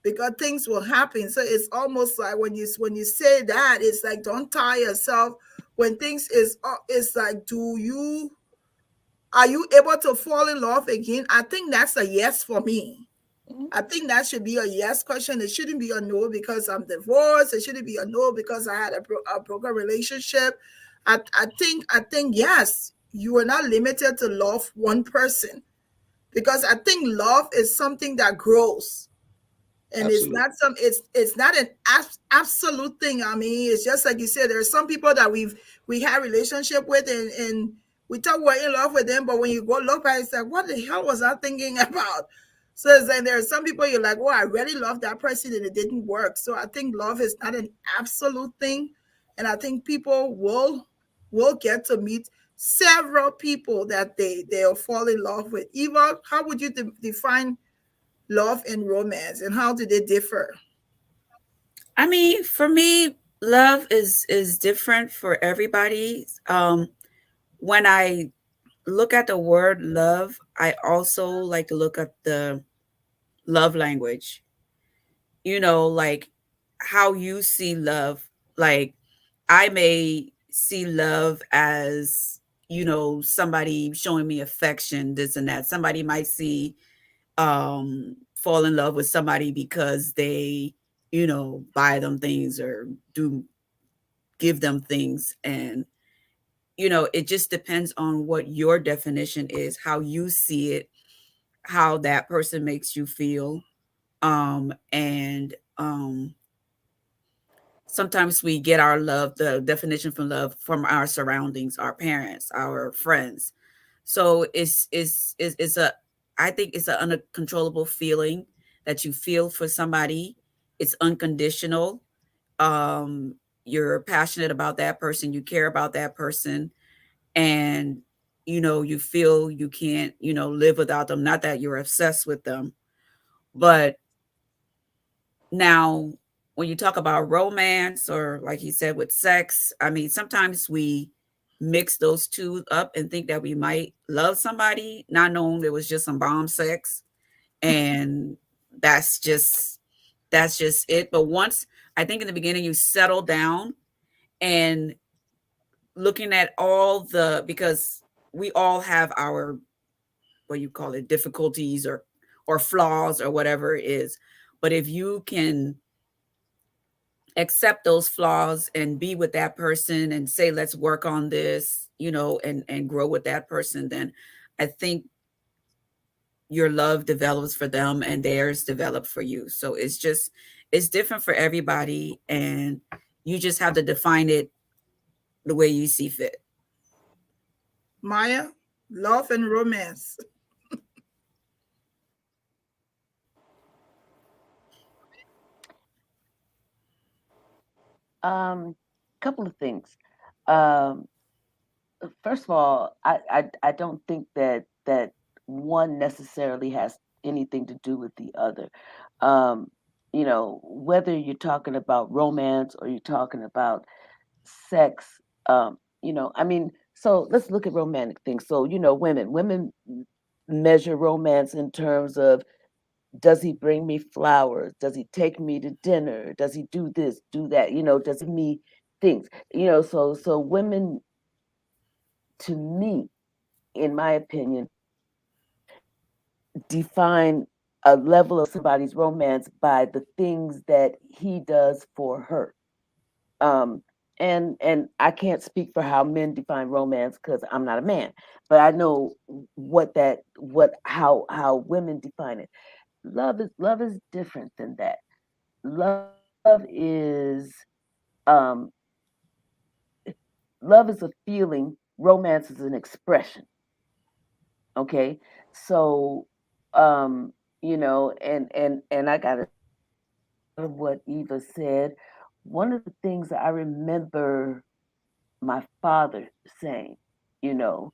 because things will happen. So it's almost like when you say that, it's like don't tie yourself when things is. It's like, do you? Are you able to fall in love again? I think that's a yes for me. Mhm. I think that should be a yes question. It shouldn't be a no because I'm divorced. It shouldn't be a no because I had a broken relationship. I think yes, you are not limited to love one person because I think love is something that grows. And it's Absolutely. not some it's not an absolute thing. I mean, it's just like you said, there are some people that we have relationship with, and we thought we're in love with them, but when you go look back, it's like, what the hell was I thinking about? So it's like there are some people you're like, oh, I really love that person and it didn't work. So I think love is not an absolute thing. And I think people will get to meet several people that they'll fall in love with. Eva, how would you define love and romance, and how do they differ? I mean, for me, love is different for everybody. When I look at the word love, I also like to look at the love language. Like how you see love. Like I may see love as, somebody showing me affection, this and that. Somebody might see fall in love with somebody because they, buy them things or do give them things. And it just depends on what your definition is, how you see it, how that person makes you feel. And sometimes we get our love, the definition from love, from our surroundings, our parents, our friends. So it's a, I think it's an uncontrollable feeling that you feel for somebody. It's unconditional. You're passionate about that person, you care about that person, and you feel you can't, live without them. Not that you're obsessed with them, but now when you talk about romance, or like he said with sex, I mean, sometimes we mix those two up and think that we might love somebody, not knowing it was just some bomb sex. And that's just that's just it. But once, I think in the beginning, you settle down and looking at all the, because we all have our, what you call it, difficulties or flaws or whatever it is. But if you can accept those flaws and be with that person and say, let's work on this, and grow with that person, then I think your love develops for them and theirs develop for you. So it's different for everybody, and you just have to define it the way you see fit. Maya, love and romance. Couple of things. Um, First of all, I don't think that one necessarily has anything to do with the other. Um, whether you're talking about romance or you're talking about sex, I mean, so let's look at romantic things. So, women measure romance in terms of, does he bring me flowers? Does he take me to dinner? Does he do this, do that? Does he me things? So women, to me, in my opinion, define a level of somebody's romance by the things that he does for her. Um, and I can't speak for how men define romance because I'm not a man, but I know how women define it. Love is different than that. Love is um, love is a feeling. Romance is an expression. Okay, so and I gotta say, a lot of what Eva said. One of the things that I remember my father saying, you know,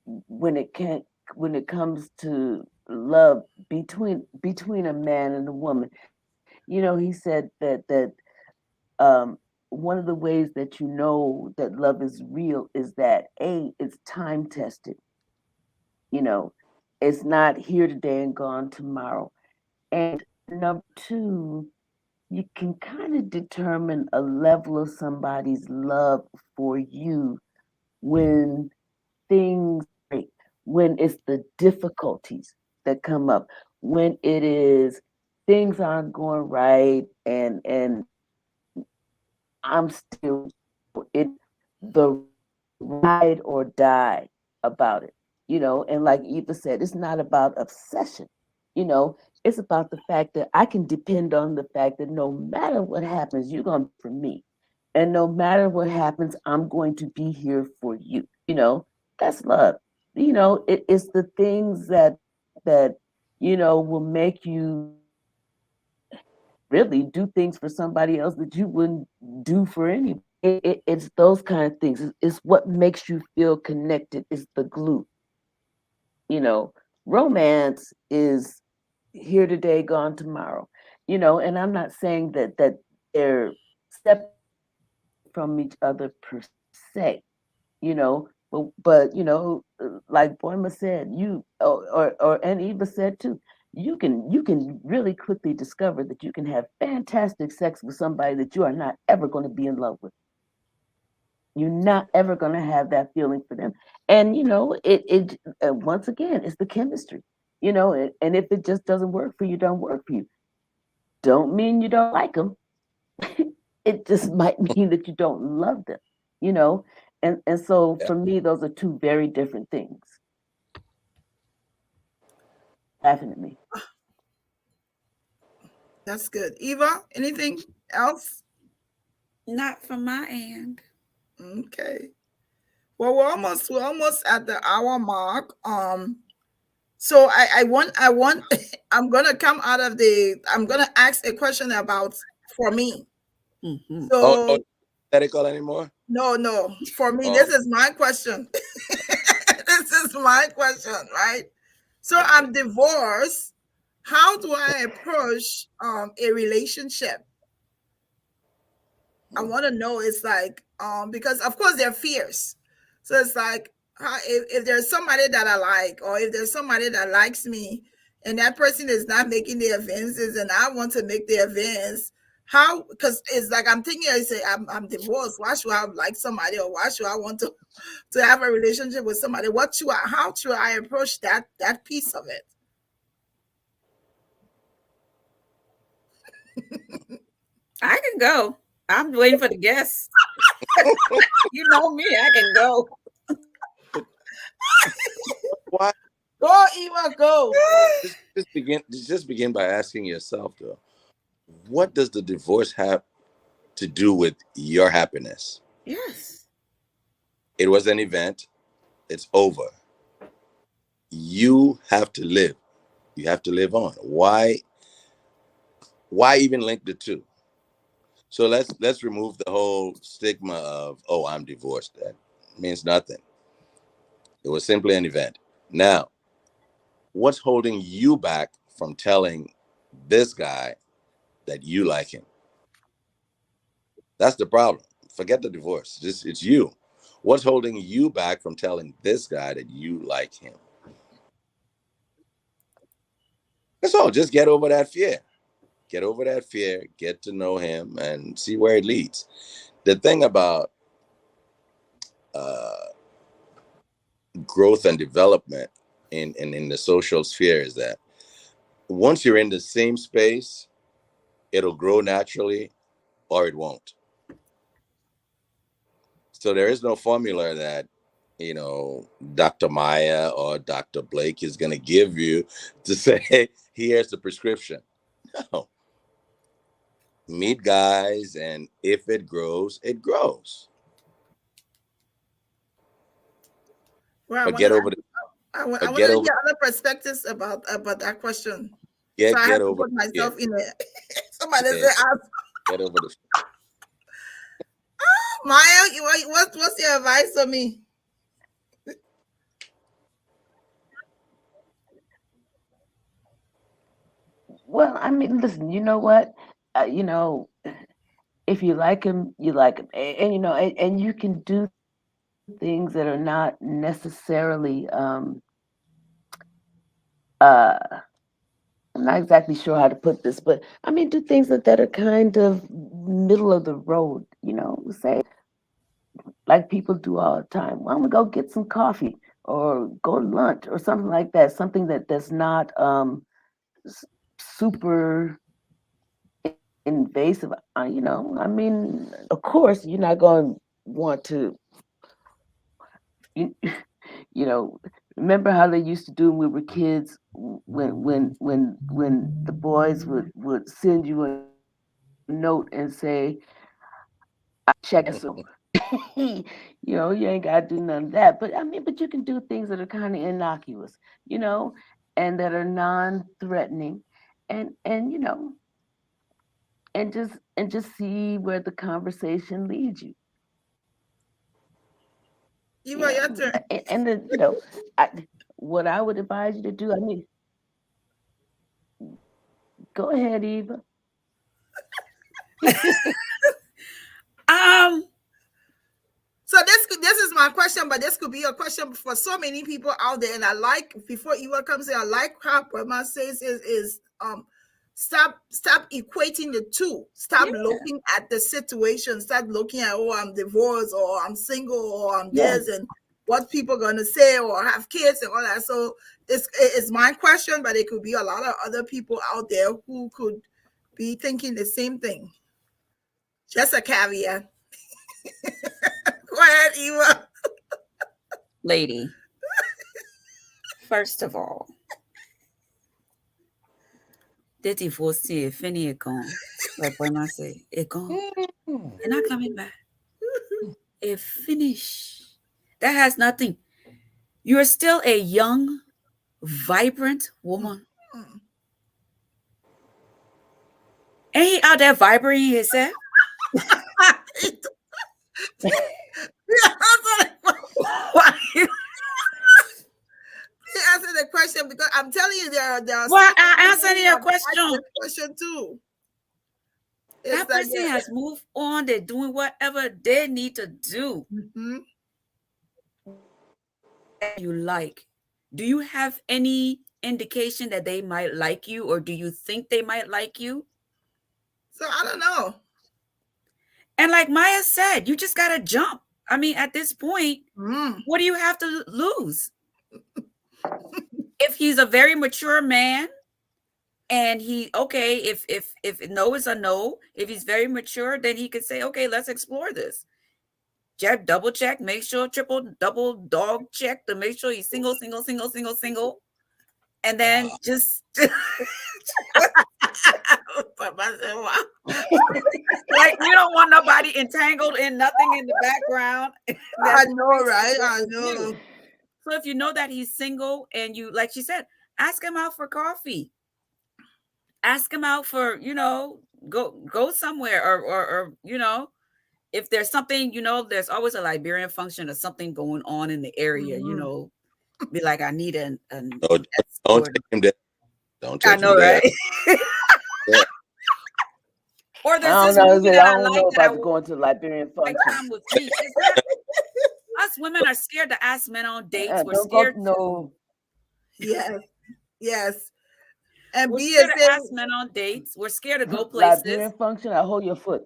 when it can when it comes to love between a man and a woman, he said that um, one of the ways that you know that love is real is that it's time tested. You know, it's not here today and gone tomorrow. And number two, you can kind of determine a level of somebody's love for you when things break, when it's the difficulties that come up, when it is things aren't going right, and I'm still, the ride or die about it, and like Eva said, it's not about obsession, you know. It's about the fact that I can depend on the fact that no matter what happens, you're going to be for me. And no matter what happens, I'm going to be here for you. That's love. It's the things that will make you really do things for somebody else that you wouldn't do for anybody. It's those kind of things. It's what makes you feel connected. It's the glue. You know, Romance is here today, gone tomorrow. And I'm not saying that they're separated from each other per se. But like Boyma said, or and Eva said too, you can really quickly discover that you can have fantastic sex with somebody that you are not ever going to be in love with. You're not ever going to have that feeling for them. And it once again, it's the chemistry. And if it just doesn't work for you, don't work for you. Don't mean you don't like them. It just might mean that you don't love them. You know, and so Yeah. for me, those are two very different things. Laughing at me. That's good. Eva, anything else? Not from my end. Okay. Well, we're almost at the hour mark. So I want I'm gonna ask a question about for me. Hmm. Oh, no, So medical anymore? no, for me, Oh, this is my question. This is my question, right? So I'm divorced. How do I approach a relationship? I want to know. It's like because of course there are fears. So it's like if there's somebody that I like, or if there's somebody that likes me, and that person is not making the advances, and I want to make the advance. How? Because it's like I'm thinking. I say I'm divorced. Why should I like somebody, or why should I want to have a relationship with somebody? How should I approach that piece of it? I can go. I'm waiting for the guests. You know me, I can go. why? Go, Eva, go. Just begin by asking yourself though, what does the divorce have to do with your happiness? Yes. It was an event. It's over. You have to live. You have to live on. Why even link the two? So let's remove the whole stigma of, oh, I'm divorced. That means nothing. It was simply an event. Now, what's holding you back from telling this guy that you like him? That's the problem. Forget the divorce. Just it's you. What's holding you back from telling this guy that you like him? That's all. Just get over that fear. Get over that fear. Get to know him and see where it leads. The thing about uh, growth and development in the social sphere is that once you're in the same space, it'll grow naturally or it won't. So there is no formula that, Dr. Maya or Dr. Blake is going to give you to say, hey, here's the prescription. No. Meet guys, and if it grows, it grows. Well, But get over the, I but want get to over, hear other perspectives about that question. So I get have to over put the fear. myself in it. Somebody Yeah, say, ask get over the Maya, what's your advice for me? Well, I mean, listen. You know what? If you like him, you like him, and you can do things that are not necessarily. Uh, I'm not exactly sure how to put this, but I mean, do things that are kind of middle of the road. Say like people do all the time. Why don't we go get some coffee or go to lunch or something like that? Something that's not super invasive. I mean, of course, you're not going to want to, you, you know, Remember how they used to do when we were kids, when the boys would send you a note and say, check so you ain't gotta do none of that. But I mean, but you can do things that are kind of innocuous, you know, and that are non-threatening, and and just see where the conversation leads you. Eva, your turn. And then I, what I would advise you to do. I mean, go ahead, Eva. Um, So this is my question, but this could be a question for so many people out there. And I like, before Eva comes in, I like how Brahma says is stop equating the two. Stop yeah, looking at the situation. Stop looking at, oh, I'm divorced, or I'm single, or I'm Yes. this, and what people gonna say, or have kids and all that. So it's my question, but it could be a lot of other people out there who could be thinking the same thing. Just a caveat. Go ahead, Eva. lady. First of all, the divorce is finny it gone. Like when I say it gone, they're not coming back. It finished. That has nothing. You're still a young, vibrant woman. Mm. Ain't he out there vibrating himself? Why? He answered the question because I'm telling you, there are Why some I people answering who your have asked question? this question too. It's That like, person has moved on. They're doing whatever they need to do. mhm. You like. Do you have any indication that they might like you, or do you think they might like you? So I don't know. And like Maya said, you just gotta jump. I mean, at this point, Mm. what do you have to lose? If he's a very mature man, and he okay, if no is a no, if he's very mature, then he could say, okay, let's explore this. Check, double check, make sure, triple, double, dog check to make sure he's single, single, single, single, single, and then just like we don't want nobody entangled in nothing in the background. I That's know, right? what I you do. know. So if you know that he's single and you, like she said, ask him out for coffee. Ask him out for, go somewhere, or if there's something, there's always a Liberian function or something going on in the area, Mhm. be like, I need an No, don't escort. take him there. Don't I take him know, there. right? Yeah. Or I there's don't this know. movie I that I don't like know that I about will going to Liberian like function. Tom with me. Is that us women are scared to ask men on dates. We're Don't go scared to no Yes, yes. And we're B scared is to ask saying, men on dates. We're scared to go places. Liberian function. I hold your foot.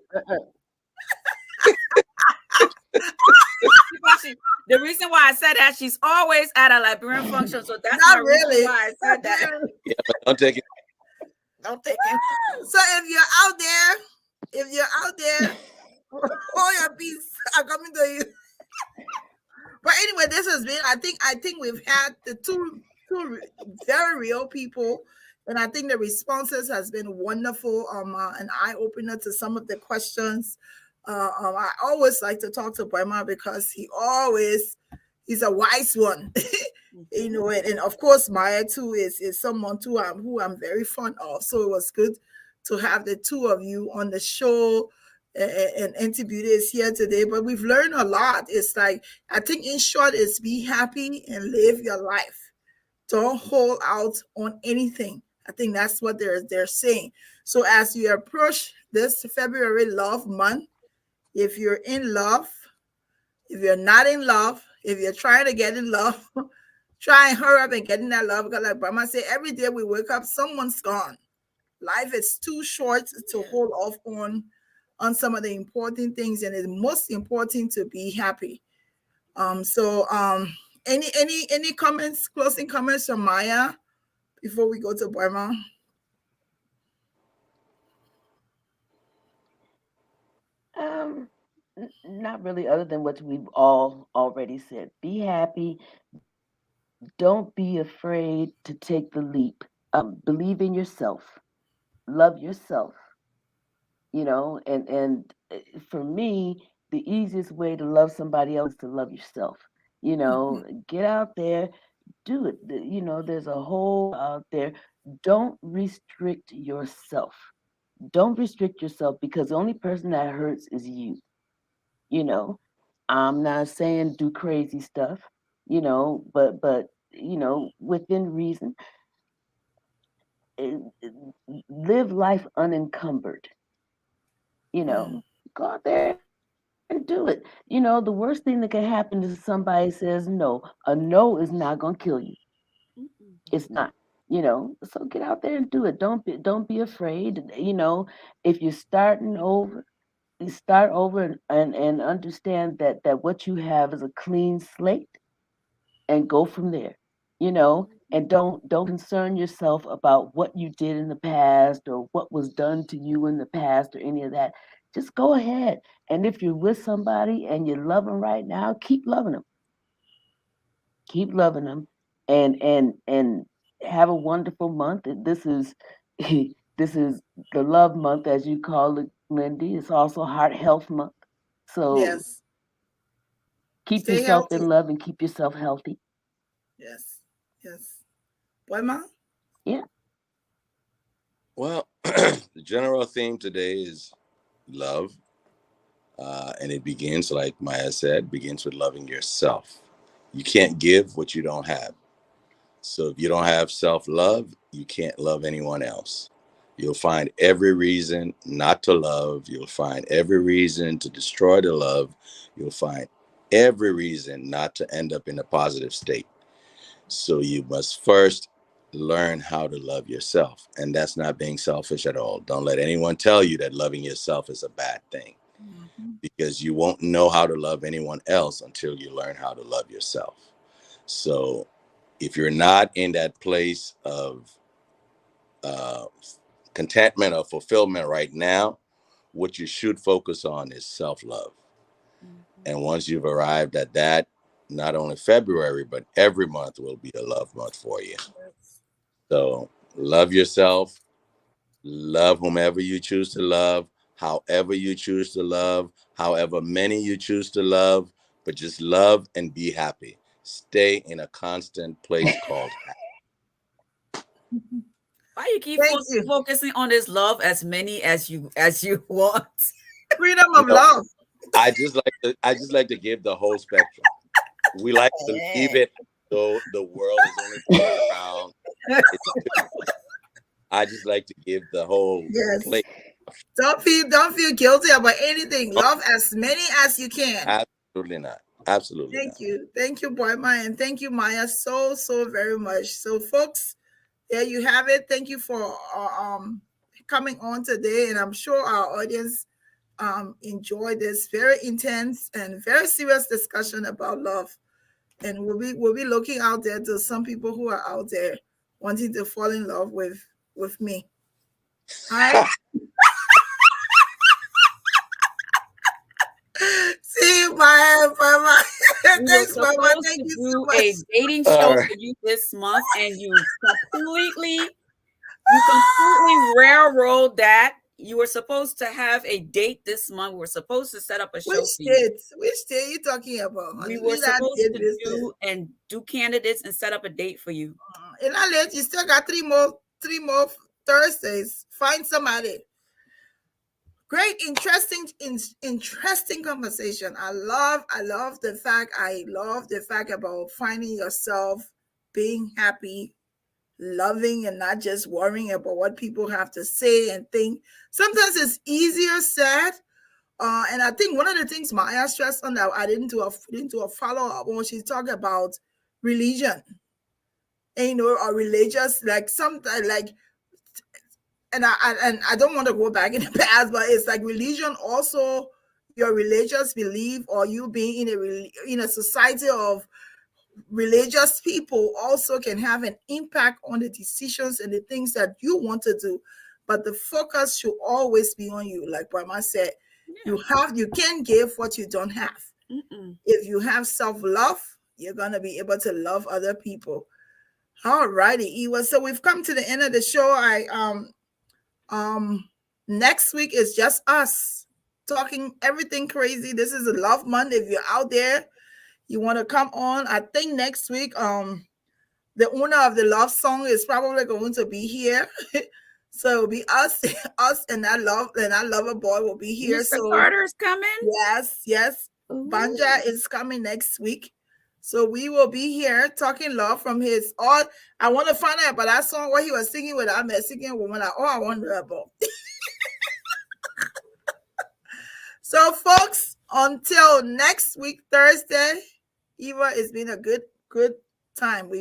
The reason why I said that, she's always at a Liberian function, so that's my not reason really. why I said that. Yeah, but don't take him. Don't take him. So if you're out there, all your peace are coming to you. But anyway, this has been. I think we've had the two very real people, and I think the responses has been wonderful. An eye opener to some of the questions. I always like to talk to Brahma because he's a wise one. And of course Maya too is someone too who I'm very fond of. So it was good to have the two of you on the show. And interview is here today, but we've learned a lot. It's like, I think in short is be happy and live your life. Don't hold out on anything. I think that's what they're saying. So as you approach this February love month, if you're in love, if you're not in love, if you're trying to get in love, try and hurry up and get in that love. Because like Brahma say, every day we wake up, someone's gone. Life is too short to Yeah. hold off on some of the important things, and it's most important to be happy. Any comments, closing comments from Maya before we go to Brahma? Um, not really, other than what we've all already said. Be happy, Don't be afraid to take the leap. Believe in yourself. Love yourself. And for me, the easiest way to love somebody else is to love yourself. Get out there, do it. There's a whole out there. Don't restrict yourself. Don't restrict yourself, because the only person that hurts is you. you know I'm not saying do crazy stuff, but within reason. eh, Live life unencumbered. Go out there and do it. The worst thing that can happen is somebody says no. A no is not going to kill you. It's not. So get out there and do it. Don't be afraid. If you're starting over, you start over, and understand that what you have is a clean slate, and go from there. And don't concern yourself about what you did in the past, or what was done to you in the past, or any of that. Just go ahead. And if you're with somebody and you love them right now, keep loving them. Keep loving them. And have a wonderful month. This is this is the love month, as you call it, Lindy. It's also heart health month. So Yes. keep Stay yourself in healthy. love and keep yourself healthy. Yes. Yes. Boyma? Yeah. Well, the general theme today is love. And it begins, like Maya said, begins with loving yourself. You can't give what you don't have. So if you don't have self love, you can't love anyone else. You'll find every reason not to love. You'll find every reason to destroy the love. You'll find every reason not to end up in a positive state. So you must first learn how to love yourself. And that's not being selfish at all. Don't let anyone tell you that loving yourself is a bad thing, Mhm. because you won't know how to love anyone else until you learn how to love yourself. So if you're not in that place of uh, contentment or fulfillment right now, what you should focus on is self love. Mhm. And once you've arrived at that, not only February, but every month will be a love month for you. Yes. So love yourself, love whomever you choose to love, however you choose to love, however many you choose to love, but just love and be happy. Stay in a constant place called happy. Why you keep Thank you. focusing on this love as many as you want? Freedom You of know, love. I just like to give the whole spectrum. We like to leave it though the world is only going around. It's, I just like to give the whole Yes. plate. Don't feel guilty about anything. No, Love as many as you can. absolutely not. Absolutely Thank not. you. Thank you, Boyma, and thank you, Maya, so, so very much. So, folks, there you have it. Thank you for coming on today. And I'm sure our audience enjoyed this very intense and very serious discussion about love. And we'll be looking out there to some people who are out there wanting to fall in love with me. All right. See you, bye, bye. We were Thanks, Mama. supposed Thank to you so do much. a dating All show right. for you this month, and you completely railroad that. You were supposed to have a date this month. We were supposed to set up a show for Which you. date? Which date you talking about, We honey? were Leave that supposed date to business. do candidates and set up a date for you. In that late, you still got three more Thursdays. Find somebody. Great, interesting conversation. I love the fact about finding yourself, being happy, loving, and not just worrying about what people have to say and think. Sometimes it's easier said. And I think one of the things Maya stressed on that I didn't do a follow up when she talked about religion, and, or religious, like sometimes like, and I don't want to go back in the past, but it's like religion also your religious belief, or you being in a society of religious people also can have an impact on the decisions and the things that you want to do. But the focus should always be on you. Like Brahma said, Yeah. you can't give what you don't have. Mm-mm. If you have self-love, You're gonna be able to love other people. All righty, Eva. So we've come to the end of the show. Next week is just us talking everything crazy. This is a love month. If you're out there, you want to come on. I think next week, the owner of the love song is probably going to be here. So it'll be us, us and that lover boy will be here. Mr. So Carter's coming. yes. Banja is coming next week. So we will be here talking love from his all. I want to find out about that song what he was singing with that Mexican woman. I wonder about. So folks, until next week, Thursday, Eva, it's been a good time.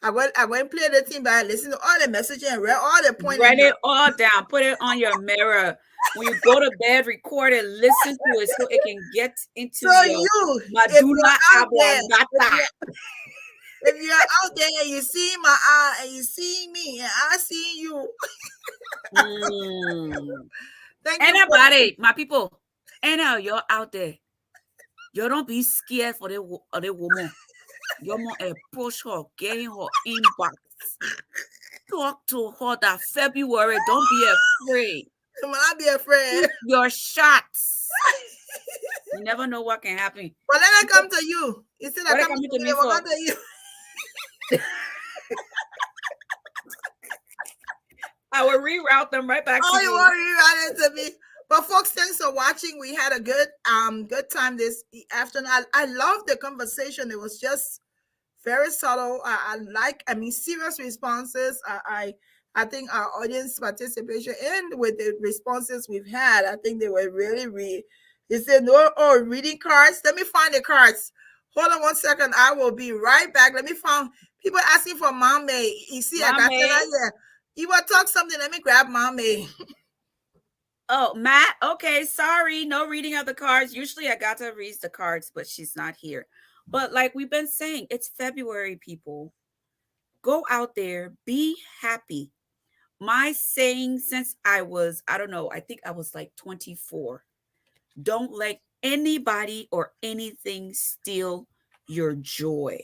I went and played the team by listening to all the messages and read all the points. Write it all down. Put it on your mirror. When you go to bed, record it, listen to it so it can get into your medulla oblongata. If you're out there and you see my eye and you see me and I see you. Thank you. Anybody, my people, you're out there. You don't be scared for the woman. You want to approach her, get in her inbox. Talk to her that February. Don't be afraid. Will not be afraid. Shoot your shots. You never know what can happen. But then I come to you. Instead of coming to me, will come to you. I will reroute them right back to you. You will reroute it to me. But folks, thanks for watching. We had a good time this afternoon. I love the conversation. It was just very subtle. I mean, serious responses. I think our audience participation and with the responses we've had, I think they were really. They said, reading cards. Let me find the cards. Hold on 1 second. I will be right back. Let me find people asking for Mame. You see, I got that here. You want to talk something? Let me grab Mame. Oh, Matt. Okay, sorry. No reading of the cards. Usually Agatha reads the cards, but she's not here. But like we've been saying, it's February, people. Go out there. Be happy. My saying since I was, I don't know, I think I was like 24. Don't let anybody or anything steal your joy,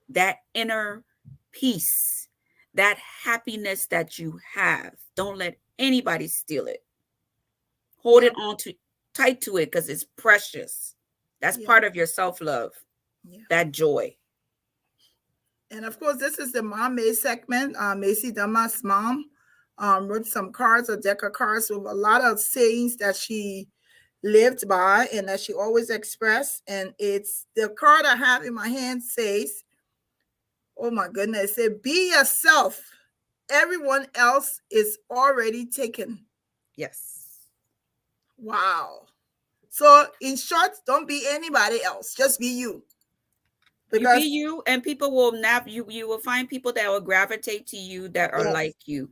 that inner peace, that happiness that you have. Don't let anybody steal it. Hold it on tight to it because it's precious. That's part of your self-love, that joy. And of course, this is the Mom May segment. Macy Dama's mom wrote some cards, a deck of cards with a lot of sayings that she lived by and that she always expressed. And it's the card I have in my hand says, oh my goodness, it said, be yourself. Everyone else is already taken. Yes. Wow. So in short, don't be anybody else. Just be you. Because you be you, and people will you will find people that will gravitate to you that are like you.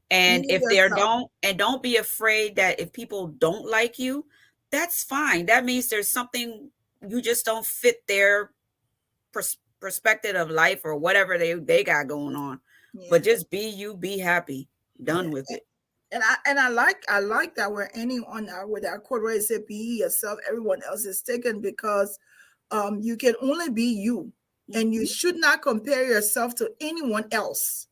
And if they don't be afraid that if people don't like you, that's fine. That means there's something you just don't fit their perspective of life or whatever they got going on. But just be you, be happy. Done with it. And I like that we're ending on with that quote where it said, be yourself, everyone else is taken, because you can only be you, and you should not compare yourself to anyone else,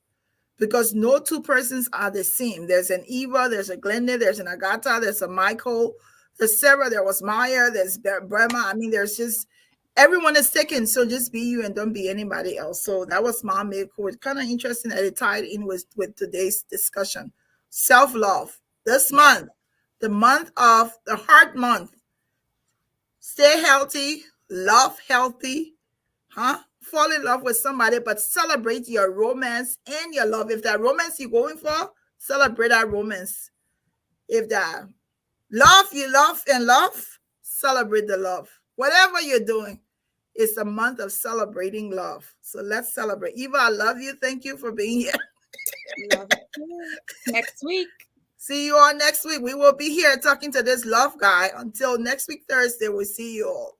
because no two persons are the same. There's an Eva, there's a Glenda, there's an Agatha, there's a Michael, there's Sarah, there was Maya, there's Brema. I mean, there's just, everyone is taken. So just be you and don't be anybody else. So that was my make quote. Kind of interesting that it tied in with today's discussion. Self-love. This month, the month of the heart month. Stay healthy, love healthy, fall in love with somebody, but celebrate your romance and your love. If that romance you're going for, celebrate that romance. If that love you love and love, celebrate the love. Whatever you're doing, it's a month of celebrating love. So let's celebrate. Eva, I love you. Thank you for being here. Love you. Next week. See you all next week. We will be here talking to this love guy. Until next week, Thursday, we'll see you all.